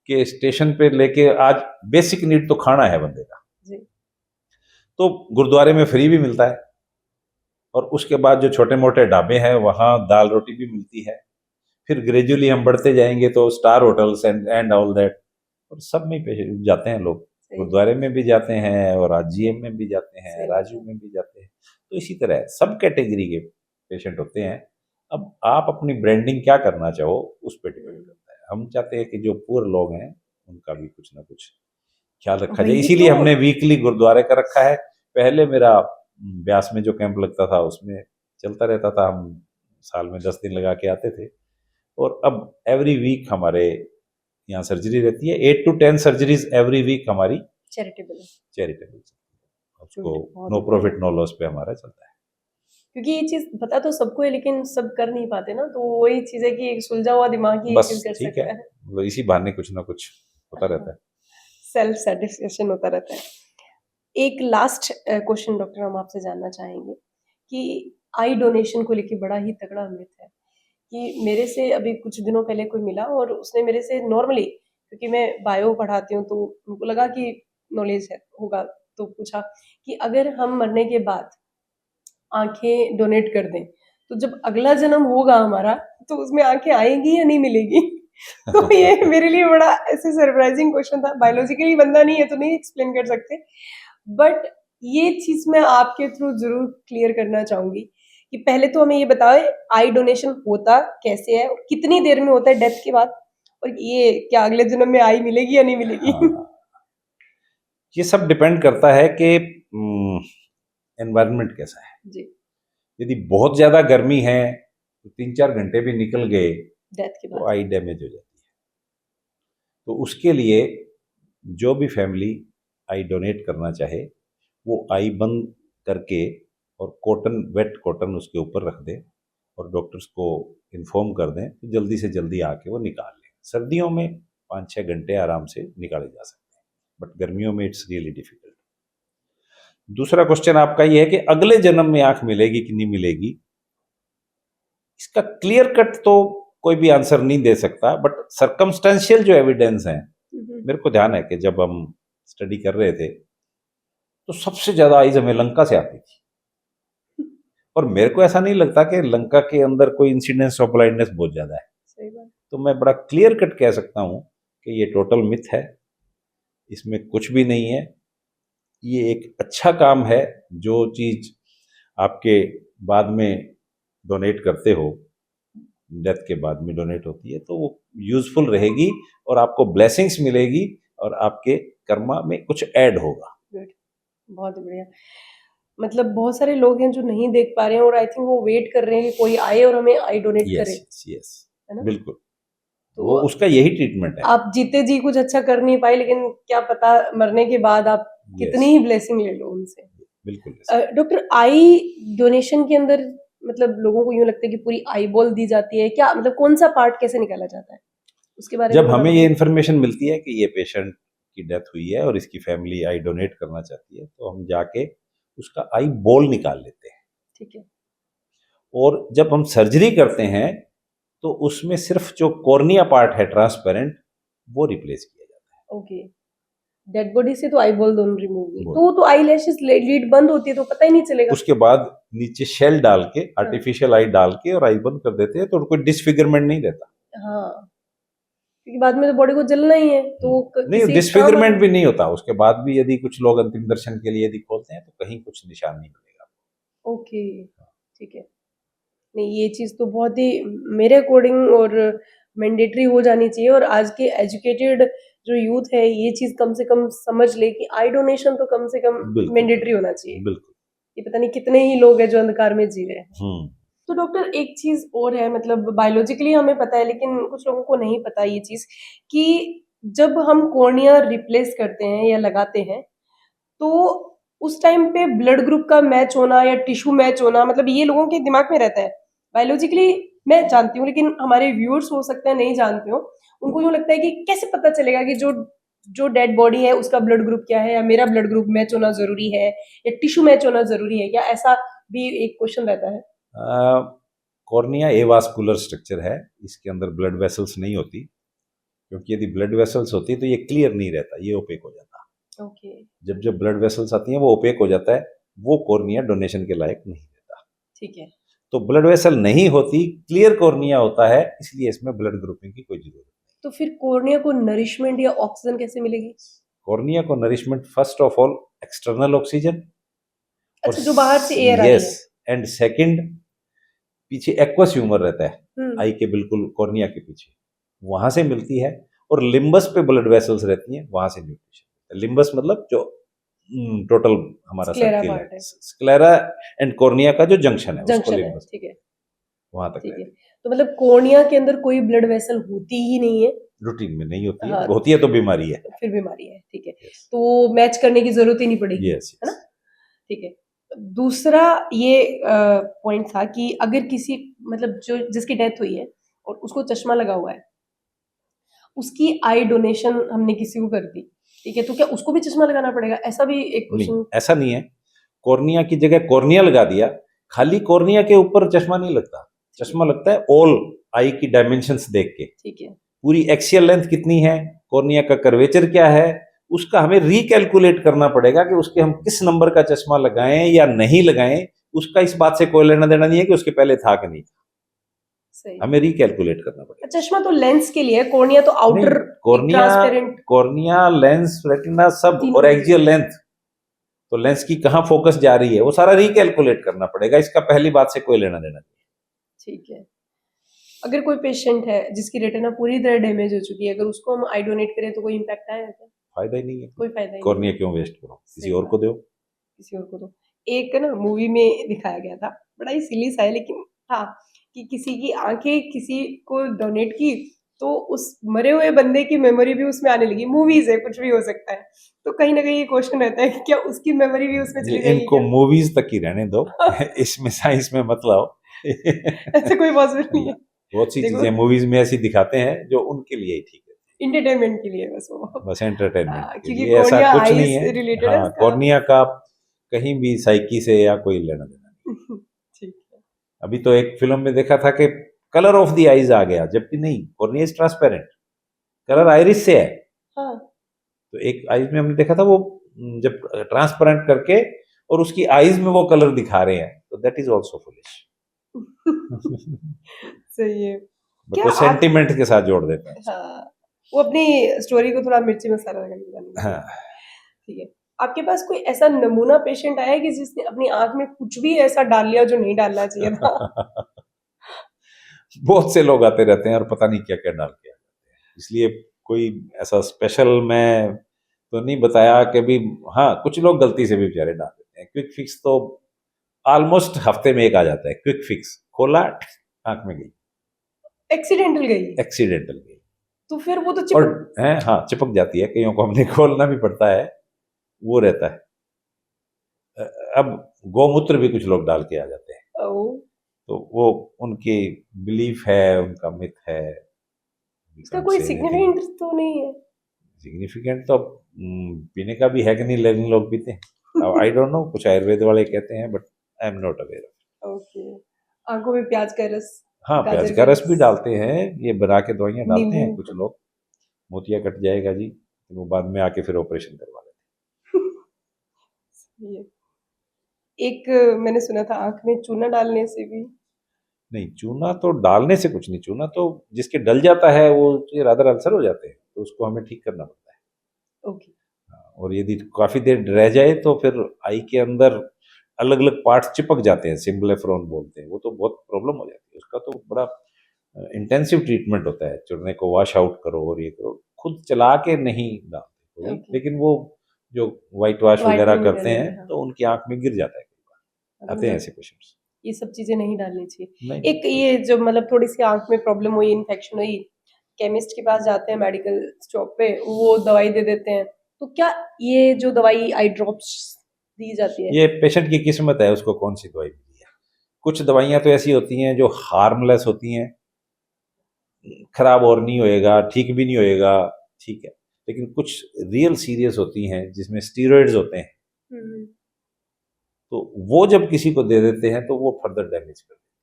A: कि स्टेशन पे लेके आज बेसिक नीड तो खाना है बंदे का,
B: जी,
A: तो गुरुद्वारे में फ्री भी मिलता है और उसके बाद जो छोटे मोटे ढाबे हैं वहाँ दाल रोटी भी मिलती है। फिर ग्रेजुअली हम बढ़ते जाएंगे तो star hotels and all that, और सब में जाते हैं लोग,
B: सही
A: गुरुद्वारे में भी जाते हैं और आज जीएम में भी जाते हैं,
B: सही बात
A: राजू
B: है।
A: में भी जाते हैं। तो इसी तरह सब कैटेगरी के पेशेंट होते हैं। अब आप अपनी ब्रांडिंग क्या करना चाहो उस पर डिपेंड
B: हुँ,
A: करता है। हम चाहते हैं कि जो पुअर लोग हैं उनका भी कुछ ना कुछ ख्याल रखा जाए,
B: वही
A: इसीलिए
B: तो।
A: हमने वीकली गुरुद्वारे का रखा है। पहले मेरा ब्यास में जो कैंप लगता था उसमें चलता रहता था, हम साल में 10 दिन लगा के आते थे। और अब एवरी वीक हमारे यहाँ सर्जरी रहती है, 8 to 10 सर्जरीज एवरी वीक हमारी
B: चैरिटेबल है।
A: चैरिटेबल, उसको
B: गुड, बहुत
A: नो
B: ही बढ़िया।
A: प्रॉफिट नो लॉस पे हमारा चलता है।
B: क्योंकि ये चीज़ पता तो सबको है लेकिन सब कर नहीं पाते ना, तो वही चीज़ है कि एक सुलझा हुआ दिमाग ही ये
A: बस
B: चीज़ कर
A: ठीक है,
B: सकता है।
A: मतलब इसी बहाने कुछ ना कुछ होता रहता है।
B: सेल्फ सैटिस्फैक्शन होता रहता है। एक लास्ट क्वेश्चन डॉक्टर हम आपसे जानना चाहेंगे कि आई डोनेशन को लेके बड़ा ही तगड़ा मिथ है कि मेरे से अभी कुछ दिनों पहले कोई मिला और उसने मेरे से नॉर्मली, क्योंकि मैं बायो पढ़ाती हूँ तो उनको लगा कि नॉलेज है होगा, तो पूछा कि अगर हम मरने के बाद आंखें डोनेट कर दें तो जब अगला जन्म होगा हमारा तो उसमें आंखें आएंगी या नहीं मिलेगी। तो ये मेरे लिए बड़ा ऐसे सरप्राइजिंग क्वेश्चन था। बायोलॉजिकली बंदा नहीं है तो नहीं एक्सप्लेन कर सकते, बट ये चीज मैं आपके थ्रू जरूर क्लियर करना चाहूंगी कि पहले तो हमें ये बताओ आई डोनेशन होता कैसे है और कितनी देर में होता है डेथ के बाद, और ये क्या अगले जन्म में आई मिलेगी या नहीं मिलेगी।
A: हाँ, ये सब डिपेंड करता है कि एनवायरनमेंट कैसा है।
B: जी।
A: यदि बहुत ज्यादा गर्मी है तो 3-4 घंटे भी निकल गए
B: डेथ के
A: तो
B: बाद।
A: आई डैमेज हो जाती है। तो उसके लिए जो भी फैमिली आई डोनेट करना चाहे वो आई बंद करके और कॉटन, वेट कॉटन उसके ऊपर रख दें और डॉक्टर्स को इन्फॉर्म कर दें तो जल्दी से जल्दी आके वो निकाल लें। सर्दियों में 5-6 घंटे आराम से निकाले जा सकते हैं, बट गर्मियों में इट्स रियली डिफिकल्ट। दूसरा क्वेश्चन आपका ये है कि अगले जन्म में आंख मिलेगी कि नहीं मिलेगी। इसका क्लियर कट तो कोई भी आंसर नहीं दे सकता, बट सर्कमस्टेंशियल जो एविडेंस है, मेरे को ध्यान है कि जब हम स्टडी कर रहे थे तो सबसे ज्यादा आइज हमें लंका से आती थी, और मेरे को ऐसा नहीं लगता कि लंका के अंदर कोई इंसिडेंस ऑफ ब्लाइंडनेस बहुत ज्यादा है।
B: सही बात।
A: तो मैं बड़ा क्लियर कट कह सकता हूं कि ये टोटल मिथ है, इसमें कुछ भी नहीं है। ये एक अच्छा काम है, जो चीज आपके बाद में डोनेट करते हो, डेथ के बाद में डोनेट होती है, तो वो यूजफुल रहेगी और आपको ब्लेसिंग्स मिलेगी और आपके कर्मा में कुछ ऐड होगा।
B: गुड, बहुत बढ़िया। मतलब बहुत सारे लोग हैं जो नहीं देख पा रहे हैं और आई थिंक वो वेट कर रहे हैं कि कोई आए और हमें आई डोनेट करे,
A: यस यस,
B: है ना।
A: बिल्कुल,
B: तो
A: वो उसका यही ट्रीटमेंट है।
B: आप जीते जी कुछ अच्छा कर नहीं पाए, लेकिन क्या पता मरने के बाद आप कितनी ही ब्लेसिंग ले लो उनसे।
A: बिल्कुल।
B: डॉक्टर, आई डोनेशन के अंदर मतलब लोगों को यूं लगता है कि पूरी आई बॉल दी जाती है क्या, मतलब कौन सा पार्ट कैसे निकाला जाता है उसके बारे में
A: जब
B: थोड़ा
A: हमें ये
B: बताइए।
A: इन्फॉर्मेशन मिलती है कि ये पेशेंट की डेथ हुई है और इसकी फैमिली आई डोनेट करना चाहती है, तो हम जाके उसका आई बॉल निकाल लेते हैं।
B: ठीक है।
A: और जब हम सर्जरी करते हैं तो उसमें सिर्फ जो कॉर्निया पार्ट है ट्रांसपेरेंट, वो रिप्लेस किया जाता है।
B: ओके। डेड बॉडी से तो आई बॉल दोनों रिमूव हुई,
A: वो-
B: तो आई लैशेस लीड बंद होती है तो पता ही नहीं चलेगा।
A: उसके बाद नीचे शेल डाल के, आर्टिफिशियल आई डाल के और आई बंद कर देते हैं, तो कोई डिसफिगरमेंट नहीं रहता।
B: हाँ, क्योंकि बाद में तो बॉडी को जलना ही है तो
A: नहीं,
B: किसी काम
A: डिसफिगरमेंट भी नहीं होता। उसके बाद भी यदि कुछ लोग अंतिम दर्शन के लिए यदि खोलते हैं तो कहीं कुछ निशान नहीं मिलेगा।
B: ओके, ठीक है। नहीं, ये चीज तो बहुत ही मेरे अकॉर्डिंग और मैंडेटरी हो जानी चाहिए, और आज के एजुकेटेड जो यूथ है ये चीज कम से कम समझ ले कि आई डोनेशन तो कम से कम
A: बिल्कुल
B: मैंडेटरी होना चाहिए।
A: बिल्कुल।
B: ये पता नहीं कितने ही लोग हैं जो अंधकार में जी रहे हैं।
A: हम्म।
B: तो डॉक्टर, एक चीज और है, मतलब बायोलॉजिकली हमें पता है लेकिन कुछ लोगों को नहीं पता ये चीज कि जब हम कॉर्निया रिप्लेस करते हैं या लगाते हैं तो उस टाइम पे ब्लड ग्रुप का मैच होना या टिश्यू मैच होना, मतलब ये लोगों के दिमाग में रहता है। बायोलॉजिकली मैं जानती हूँ लेकिन हमारे व्यूअर्स हो सकते हैं नहीं जानते हो, उनको यूँ लगता है कि कैसे पता चलेगा कि जो जो डेड बॉडी है उसका ब्लड ग्रुप क्या है, या मेरा ब्लड ग्रुप मैच होना जरूरी है या टिश्यू मैच होना जरूरी है क्या, ऐसा भी एक क्वेश्चन रहता है।
A: कॉर्निया एवास्कुलर स्ट्रक्चर है, इसके अंदर ब्लड वेसल्स नहीं होती, क्योंकि यदि ब्लड वेसल्स होती तो ये क्लियर नहीं रहता, ये ओपेक हो जाता।
B: ओके।
A: जब जब ब्लड वेसल्स आती हैं वो ओपेक हो जाता है, वो कॉर्निया डोनेशन के लायक नहीं रहता।
B: ठीक है।
A: तो ब्लड वेसल नहीं होती, क्लियर कॉर्निया होता है, इसलिए इसमें ब्लड ग्रुपिंग की कोई जरूरत नहीं।
B: तो फिर कॉर्निया को नरिशमेंट या ऑक्सीजन कैसे मिलेगी?
A: कॉर्निया को nourishment first of all external oxygen, और
B: अच्छा, जो बाहर से एयर आ रही
A: यस,
B: है।
A: एंड सेकंड पीछे एक्वस ह्यूमर रहता है
B: हम्म।
A: आई के बिल्कुल कॉर्निया के पीछे, वहां से मिलती है। और लिम्बस पे ब्लड वेसल्स रहती हैं, वहां से न्यूट्रिशन। लिम्बस मतलब जो टोटल हमारा
B: स्क्लेरा
A: सर्किल
B: पार्ट
A: है,
B: है।
A: स्क्लेरा एंड कॉर्निया का जो जंक्शन है उसको
B: जंक्शन है,
A: लिम्बस,
B: ठीक है।
A: वहां तक
B: ठीक है।
A: रहती है।
B: तो मतलब कॉर्निया के अंदर कोई ब्लड वेसल होती ही नहीं है।
A: रूटीन में नहीं होती है,
B: हाँ,
A: होती है तो बीमारी है।
B: फिर बीमारी है, ठीक है।
A: यस
B: तो मैच करने की जरूरत ही नहीं पड़ेगी,
A: यस
B: है ना। ठीक है। दूसरा ये पॉइंट था कि अगर किसी, मतलब जो जिसकी डेथ हुई है और उसको चश्मा लगा हुआ है, उसकी आई डोनेशन हमने किसी को कर दी, ठीक है, तो क्या उसको भी चश्मा लगाना पड़ेगा? ऐसा भी एक
A: नहीं,
B: क्वेश्चन।
A: ऐसा नहीं है। कॉर्निया की जगह कॉर्निया लगा दिया, खाली कॉर्निया के ऊपर चश्मा नहीं लगता, चश्मा लगता है ऑल आई की डायमेंशंस देख के,
B: ठीक है।
A: पूरी एक्सियल लेंथ कितनी है, कॉर्निया का कर्वेचर क्या है, उसका हमें रिकैलकुलेट करना पड़ेगा कि उसके हम किस नंबर का चश्मा लगाएं या नहीं लगाएं। उसका इस बात से कोई लेना देना नहीं है कि उसके पहले था कि नहीं,
B: सही।
A: हमें रिकैलकुलेट करना पड़ेगा।
B: चश्मा तो लेंस के लिए है, कॉर्निया तो outer
A: cornea,
B: transparent
A: cornea, lens, retina सब,
B: तीनों
A: और
B: है।
A: एक्सियल लेंथ, तो लेंस की कहाँ फोकस जा रही है वो सारा रिकैलकुलेट करना पड़ेगा। इसका पहली बात से कोई लेना देना नहीं।
B: ठीक है। अगर कोई पेशेंट है जिसकी रेटिना पूरी तरह डैमेज हो चुकी है, अगर उसको हम आई डोनेट करें तो कोई इम्पैक्ट आएगा क्या?
A: फायदा ही नहीं है,
B: कोई फायदा ही नहीं
A: कॉर्निया
B: है।
A: क्यों वेस्ट करो, किसी
B: सही
A: और
B: बात
A: को दो।
B: किसी और को दो। एक ना मूवी में दिखाया गया था, बड़ा ही सिली सा है लेकिन था, कि किसी की आंखें किसी को डोनेट की तो उस मरे हुए बंदे की मेमोरी भी उसमें आने लगी। मूवीज है, कुछ भी हो सकता है, तो कहीं ना कहीं ये क्वेश्चन रहता है कि क्या उसकी मेमोरी भी उसमें
A: ये
B: चली जाएगी
A: इनको
B: क्या?
A: मूवीज तक ही रहने दो इसमें साइंस में मत लाओ
B: ऐसे कोई पॉसिबल नहीं है।
A: बहुत सी
B: देखो,
A: चीजें मूवीज में ऐसी दिखाते हैं जो उनके लिए ही ठीक है,
B: इंटरटेनमेंट के लिए बस वो।
A: बस एंटरटेनमेंट के
B: क्योंकि
A: लिए, ऐसा
B: कॉर्निया
A: कुछ नहीं
B: आईज
A: है।
B: रिलेटेड है
A: हाँ,
B: इसका।
A: कॉर्निया का कहीं भी साइकी से या कोई लेना देना नहीं।
B: ठीक है।
A: अभी तो एक फिल्म में देखा था कि कलर ऑफ द आईज आ गया, जबकि नहीं, cornea is transparent, colour iris से है।
B: हाँ।
A: तो एक आईज में हमने देखा था वो जब ट्रांसपेरेंट करके और उसकी आईज में वो कलर दिखा रहे हैं, तो दैट इज आल्सो फुलिश।
B: सही है।
A: बट
B: क्या
A: वो
B: आप
A: सेंटिमेंट के साथ जोड़ देते हैं।
B: हाँ, वो अपनी स्टोरी को थोड़ा मिर्ची मसाला लगा के बताने के लिए।
A: हाँ,
B: ठीक है। आपके पास कोई ऐसा नमूना पेशेंट आया है कि जिसने अपनी आंख में कुछ भी ऐसा डाल लिया जो नहीं डालना चाहिए था?
A: बहुत से लोग आते रहते हैं और पता नहीं क्या क्या डाल के आ जाते हैं, इसलिए कोई ऐसा स्पेशल मैं तो नहीं बताया कि भी। हाँ, कुछ लोग गलती से भी बेचारे डाल देते हैं। क्विक फिक्स तो ऑलमोस्ट हफ्ते में एक आ जाता है, क्विक फिक्स खोला, आंख में गई,
B: एक्सीडेंटल गई
A: एक्सीडेंटल गई।
B: तो फिर वो तो
A: और
B: चिपक।
A: है, हाँ, चिपक जाती है, कईयों को हमने खोलना भी पड़ता है, वो रहता है। अब गौमूत्र भी कुछ लोग डाल के आ जाते हैं,
B: ओ,
A: तो वो उनकी बिलीफ है, उनका मिथ है,
B: इसका कोई सिग्निफिकेंट तो नहीं है?
A: सिग्निफिकेंट तो पीने का भी है कि नहीं, लेकिन लोग पीते हैं। अब आई डोंट नो, कुछ आयुर्वेद वाले कहते हैं, but I am not aware.
B: Okay. आंखों में प्याज का रस,
A: हाँ, प्याज
B: गाजर
A: का
B: का
A: रस
B: रस,
A: भी डालते हैं, ये बना के दवाइयाँ डालते हैं कुछ
B: नींबू।
A: लोग। मोतिया कट जाएगा जी, तो वो बाद में आके फिर ऑपरेशन करवा लेते
B: सही है। एक मैंने सुना था आंख में चूना डालने से भी।
A: हैं। नहीं, चूना तो डालने से कुछ नहीं, चूना तो जिसके डल जाता है वो रादर अल्सर हो जाते हैं, तो उसको हमें ठीक करना पड़ता है।
B: ओके।
A: हाँ, और यदि काफी देर रह जाए तो फिर आई के अंदर अलग अलग पार्ट्स चिपक जाते हैं, सिम्बलेफ्रॉन बोलते हैं, वो तो बहुत प्रॉब्लम हो जाती है। उसका तो बड़ा इंटेंसिव ट्रीटमेंट होता है, चूर्ने को वॉश आउट करो और ये करो, खुद चला के नहीं डालते कोई,
B: ओके।
A: लेकिन वो जो वाइट वॉश वगैरह
B: व्हाइटनिंग
A: करते
B: वगैरह
A: हैं
B: में, हाँ।
A: तो उनकी आंख में गिर जाता है, कई बार आते हैं
B: मतलब
A: ऐसे पेशेंट्स।
B: ये सब चीजें नहीं डालनी चाहिए।
A: नहीं,
B: एक ये जो मतलब थोड़ी सी आंख में प्रॉब्लम हुई, इन्फेक्शन हुई, केमिस्ट के पास जाते हैं, मेडिकल स्टॉप पे वो दवाई दे देते हैं, तो क्या ये जो दवाई आई ड्रॉप्स दी जाती है?
A: ये पेशेंट की किस्मत है, उसको कौन सी दवाई मिली है। कुछ दवाइयाँ तो ऐसी होती हैं जो हार्मलेस होती हैं, खराब और नहीं होएगा, ठीक भी नहीं होएगा, ठीक है। लेकिन कुछ रियल सीरियस होती हैं जिसमें स्टीरॉइड्स होते हैं,
B: हम्म।
A: तो वो जब किसी को दे देते हैं तो वो फर्दर डैमेज कर देते हैं।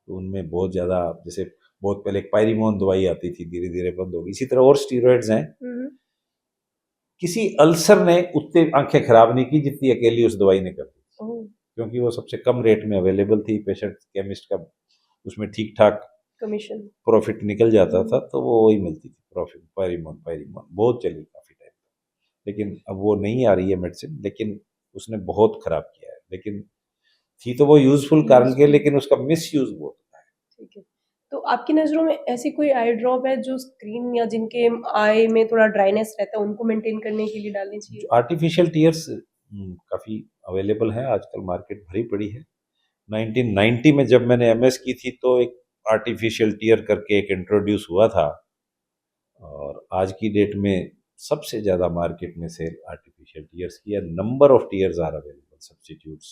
A: तो उनमें बहुत ज़्यादा, जैसे बहुत पहले एक पायरीमोन दवाई आती थी, धीरे धीरे बंद होगी, इसी तरह और स्टीरॉइड्स हैं।
B: हम्म।
A: किसी अल्सर ने उतनी आंखें खराब नहीं की जितनी अकेली उस दवाई ने कर दी,
B: ओह,
A: क्योंकि वो सबसे कम रेट में अवेलेबल थी, पेशेंट केमिस्ट का उसमें ठीक ठाक
B: कमीशन।
A: प्रॉफिट निकल जाता था, तो वो वही मिलती थी प्रॉफिट। पायरीमोन, पायरीमोन बहुत चली काफ़ी टाइम, लेकिन अब वो नहीं आ रही है मेडिसिन, लेकिन उसने बहुत खराब किया है। लेकिन थी तो वो यूजफुल कारण के,
B: यूजफुल।
A: लेकिन उसका मिस यूज बहुत होता है।
B: ठीक है। तो आपकी नज़रों में ऐसी कोई आई ड्रॉप है जो स्क्रीन या जिनके आई में थोड़ा ड्राइनेस रहता है उनको मेंटेन करने के लिए डालनी चाहिए?
A: जो आर्टिफिशियल टीयर्स काफ़ी अवेलेबल है आजकल, मार्केट भरी पड़ी है। 1990 में जब मैंने एमएस की थी तो एक आर्टिफिशियल टीयर करके एक इंट्रोड्यूस हुआ था, और आज की डेट में सबसे ज़्यादा मार्केट में सेल आर्टिफिशियल टीयर्स की है। Number of tears are available, substitutes,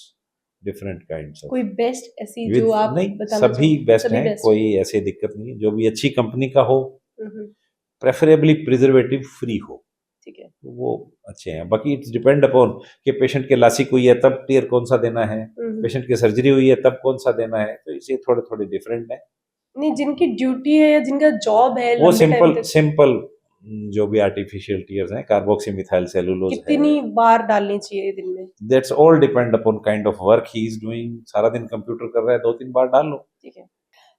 A: different kinds of.
B: कोई बेस्ट ऐसी
A: विद
B: जो आप
A: नहीं,
B: बताना
A: सभी
B: चाहो?
A: बेस्ट
B: सभी
A: हैं,
B: बेस्ट है।
A: कोई ऐसे दिक्कत नहीं है, जो भी अच्छी कंपनी का हो,
B: हम्म।
A: प्रेफरेबली प्रिजर्वेटिव फ्री हो,
B: ठीक है।
A: तो वो अच्छे हैं। बाकी इट्स डिपेंड अपॉन कि पेशेंट के लासिक हुई है तब टीयर कौन सा देना है, पेशेंट की सर्जरी हुई है तब कौन सा देना है, तो इसे थोड़े थोड़े डिफरेंट है।
B: नहीं, जिनकी ड्यूटी है या जिनका जॉब है
A: वो
B: लंबे टाइम
A: सिंपल
B: तक,
A: सिंपल जो भी आर्टिफिशियल टीयर्स हैं, कार्बोक्सी मिथाइल सेलुलोज है,
B: कितनी बार डालनी चाहिए दिन में?
A: That's all depend upon kind of work he is doing. सारा दिन कंप्यूटर कर रहा है, 2-3 बार डाल लो।
B: ठीक है।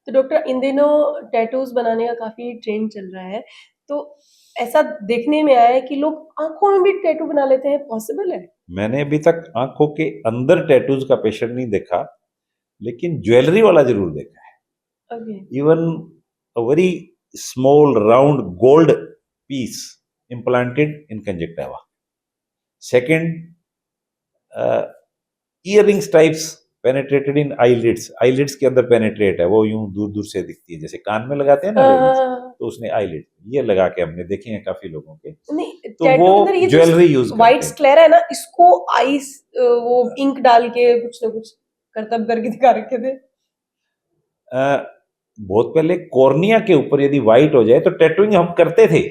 B: तो डॉक्टर, इन दिनों टैटूज बनाने का काफी ट्रेंड चल रहा है, तो ऐसा देखने में आया है कि लोग आंखों में भी टैटू बना लेते हैं, पॉसिबल है?
A: मैंने अभी तक आंखों के अंदर टैटूज का पेशेंट नहीं देखा, लेकिन ज्वेलरी वाला जरूर देखा है।
B: Okay.
A: Even a very small round gold piece implanted in conjunctiva. Second, earrings types penetrated in eyelids. eyelids के अंदर penetrate है, वो यूं दूर दूर से दिखती है, जैसे कान में लगाते हैं ना rings, तो उसने eyelid ये लगा के हमने देखे हैं काफी लोगों के।
B: नहीं,
A: तो
B: टैटू
A: वो
B: के अंदर ये
A: ज्वेलरी यूज
B: व्हाइट
A: करते हैं।
B: स्क्लेरा है ना, इसको आईज वो इंक डाल के कुछ ना कुछ करतब करके दिखा रखे थे।
A: बहुत पहले कॉर्निया के ऊपर यदि व्हाइट हो जाए तो टैटूइंग हम करते थे,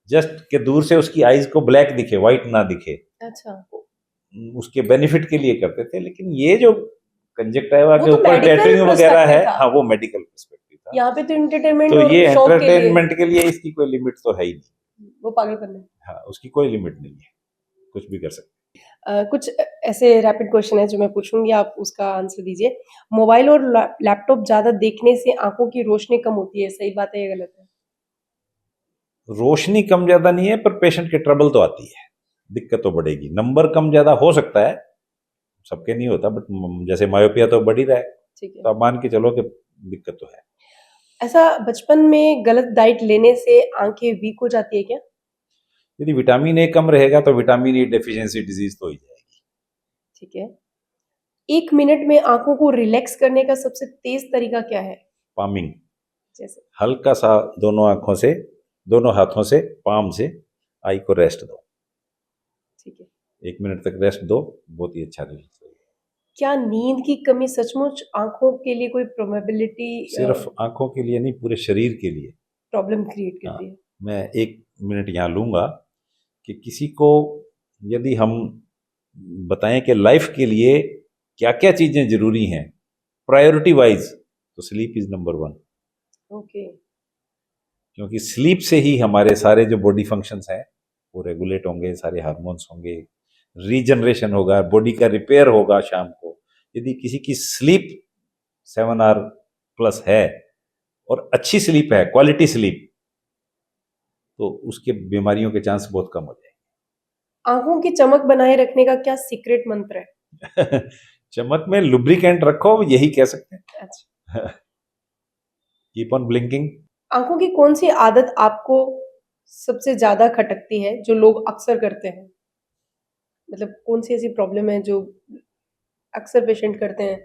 A: जस्ट के दूर से उसकी आईज को ब्लैक दिखे, व्हाइट ना दिखे,
B: अच्छा,
A: उसके बेनिफिट के लिए करते थे। लेकिन ये जो कंजक्टिवा
B: वो
A: के
B: तो
A: ऊपर
B: मेडिकल
A: टैटूइंग वगैरह है,
B: पर्सपेक्टिव था।
A: हाँ वो मेडिकल पर्सपेक्टिव था।
B: यहाँ पे तो एंटरटेनमेंट
A: तो
B: और
A: ये
B: शौक के लिए,
A: एंटरटेनमेंट के लिए इसकी कोई लिमिट तो है ही नहीं।
B: वो पागलपन है।
A: हाँ, उसकी कोई लिमिट नहीं है, कुछ भी कर सकते।
B: कुछ ऐसे रैपिड क्वेश्चन है जो मैं पूछूंगी, आप उसका आंसर दीजिए। मोबाइल और लैपटॉप ज्यादा देखने से आंखों की रोशनी कम होती है, सही बात है या गलत है?
A: रोशनी कम ज्यादा नहीं है, पर पेशेंट के ट्रबल तो आती है, दिक्कत तो बढ़ेगी। नंबर कम ज्यादा हो सकता है, सबके नहीं होता, बट जैसे मायोपिया तो बढ़ ही रहा है,
B: ठीक है।
A: तो आप मान के चलो कि दिक्कत तो है।
B: ऐसा बचपन में गलत डाइट लेने से आंखें वीक हो जाती है क्या?
A: यदि विटामिन ए कम रहेगा तो विटामिन ए डेफिशिएंसी डिजीज तो हो ही जाएगी।
B: ठीक है। 1 मिनट में आंखों को रिलैक्स करने का सबसे तेज तरीका क्या है?
A: पामिंग,
B: जैसे?
A: हल्का सा दोनों आंखों से, दोनों हाथों से, पाम से आई को रेस्ट दो,
B: ठीक है।
A: 1 मिनट तक रेस्ट दो, बहुत ही अच्छा रिजल्ट होगा।
B: क्या नींद की कमी सचमुच आंखों के लिए कोई प्रोबेबिलिटी
A: सिर्फ आंखों के लिए नहीं, पूरे शरीर के लिए
B: प्रॉब्लम क्रिएट
A: हाँ,
B: करती है?
A: मैं 1 मिनट यहाँ लूंगा कि किसी को यदि हम बताएं कि लाइफ के लिए क्या क्या चीजें जरूरी हैं प्रायोरिटी वाइज, तो स्लीप इज नंबर 1।
B: ओके।
A: क्योंकि स्लीप से ही हमारे सारे जो बॉडी फंक्शंस हैं वो रेगुलेट होंगे, सारे हार्मोन्स होंगे, रीजनरेशन होगा, बॉडी का रिपेयर होगा शाम को। यदि किसी की स्लीप 7 आवर प्लस है और अच्छी स्लीप है, क्वालिटी स्लीप, तो उसके बीमारियों के चांस बहुत कम हो
B: आंखों की चमक बनाए रखने का क्या सीक्रेट मंत्र है?
A: जाएंगे। चमक में लुब्रिकेंट रखो, यही कह सकते हैं।
B: अच्छा।
A: Keep on blinking.
B: आंखों की कौन सी आदत आपको सबसे ज्यादा खटकती है जो लोग अक्सर करते हैं? मतलब कौन सी ऐसी प्रॉब्लम है जो अक्सर पेशेंट करते हैं,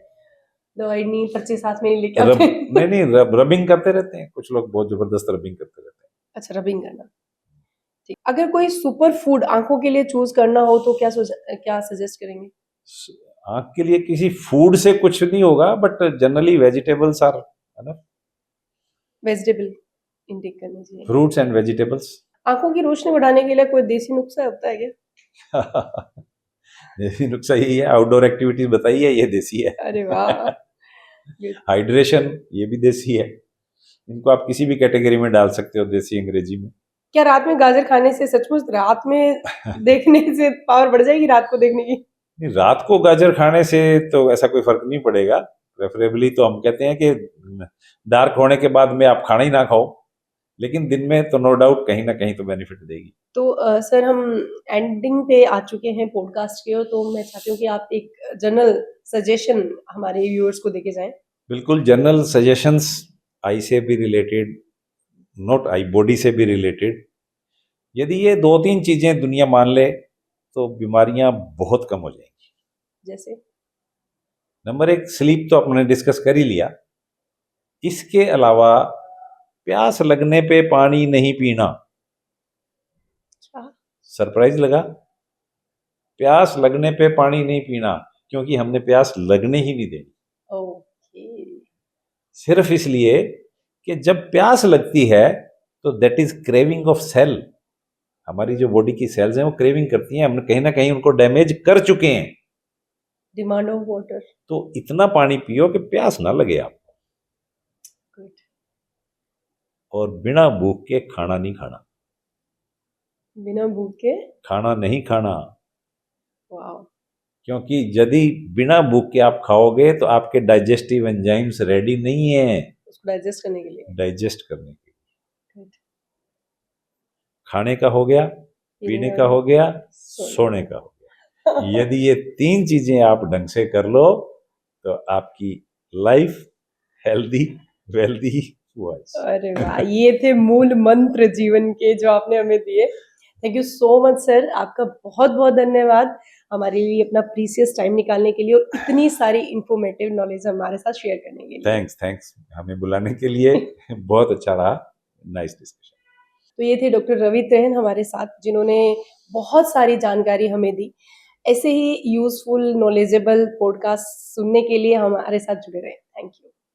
B: दवाई नहीं, पर्ची साथ में नहीं लेके
A: रब
B: आते?
A: नहीं, रबिंग करते रहते हैं कुछ लोग, बहुत जबरदस्त रबिंग करते रहते हैं।
B: अच्छा, रबिंग करना। ठीक। अगर कोई सुपर फूड आंखों के लिए चूज करना हो तो क्या सजेस्ट करेंगे?
A: आंख के लिए किसी फूड से कुछ नहीं होगा, बट जनरली वेजिटेबल्स आर, है ना,
B: वेजिटेबल इंटेक करना चाहिए।
A: Fruits and vegetables.
B: आंखों की रोशनी बढ़ाने के लिए कोई देसी नुस्खा होता है क्या?
A: देसी नुस्खा यही है, आउटडोर एक्टिविटीज बताइए, ये देसी है।
B: अरे वाह, good।
A: हाइड्रेशन, ये भी देसी है। इनको आप किसी भी कैटेगरी में डाल सकते हो, देसी अंग्रेजी में।
B: क्या रात में गाजर खाने से सचमुच रात में देखने से पावर बढ़ जाएगी, रात को देखने की?
A: नहीं, रात को गाजर खाने से तो ऐसा कोई फर्क नहीं पड़ेगा। प्रेफरेबली तो हम कहते हैं कि डार्क होने के बाद में आप खाना ही ना खाओ, लेकिन दिन में तो नो डाउट कहीं ना कहीं तो बेनिफिट देगी।
B: तो सर, हम एंडिंग पे आ चुके हैं पॉडकास्ट के, तो मैं चाहती हूँ कि आप एक जनरल सजेशन हमारे व्यूअर्स को देके जाएं।
A: बिल्कुल, जनरल सजेशंस आई से भी रिलेटेड, नॉट आई, बॉडी से भी रिलेटेड। यदि ये 2-3 चीजें दुनिया मान ले तो बीमारियां बहुत कम हो जाएंगी।
B: जैसे?
A: नंबर 1, स्लीप तो अपने डिस्कस कर ही लिया। इसके अलावा प्यास लगने पे पानी नहीं पीना।
B: अच्छा।
A: सरप्राइज लगा? प्यास लगने पे पानी नहीं पीना, क्योंकि हमने प्यास लगने ही नहीं देनी।
B: ओके।
A: सिर्फ इसलिए कि जब प्यास लगती है तो that is craving of cell. हमारी जो बॉडी की सेल्स हैं वो क्रेविंग करती हैं, हम कहीं ना कहीं उनको डैमेज कर चुके हैं।
B: Demand of water.
A: तो इतना पानी पियो कि प्यास ना लगे आपको,
B: गुड।
A: और बिना भूख के खाना नहीं खाना।
B: बिना भूख के
A: खाना नहीं खाना,
B: वाओ।
A: क्योंकि यदि बिना भूख के आप खाओगे तो आपके डाइजेस्टिव एंजाइम्स रेडी नहीं है
B: उसको डाइजेस्ट करने के लिए।
A: डाइजेस्ट करने के।
B: गुड।
A: खाने का हो गया, पीने का हो गया, सोने का हो गया। यदि ये 3 चीजें आप ढंग से कर लो तो आपकी लाइफ हेल्दी वेल्दी वाइज।
B: अरे वाह, ये थे मूल मंत्र जीवन के जो आपने हमें दिए। Thank you so much sir, आपका बहुत बहुत धन्यवाद हमारे लिए अपना प्रीसियस टाइम निकालने के लिए और इतनी सारी इंफॉर्मेटिव नॉलेज हमारे साथ शेयर करने के लिए।
A: थैंक्स हमें बुलाने के लिए। बहुत अच्छा रहा, नाइस डिस्कशन।
B: तो ये थे डॉक्टर रवि त्रेहन हमारे साथ, जिन्होंने बहुत सारी जानकारी हमें दी। ऐसे ही यूजफुल नॉलेजेबल पॉडकास्ट सुनने के लिए हमारे साथ जुड़े रहें। Thank you.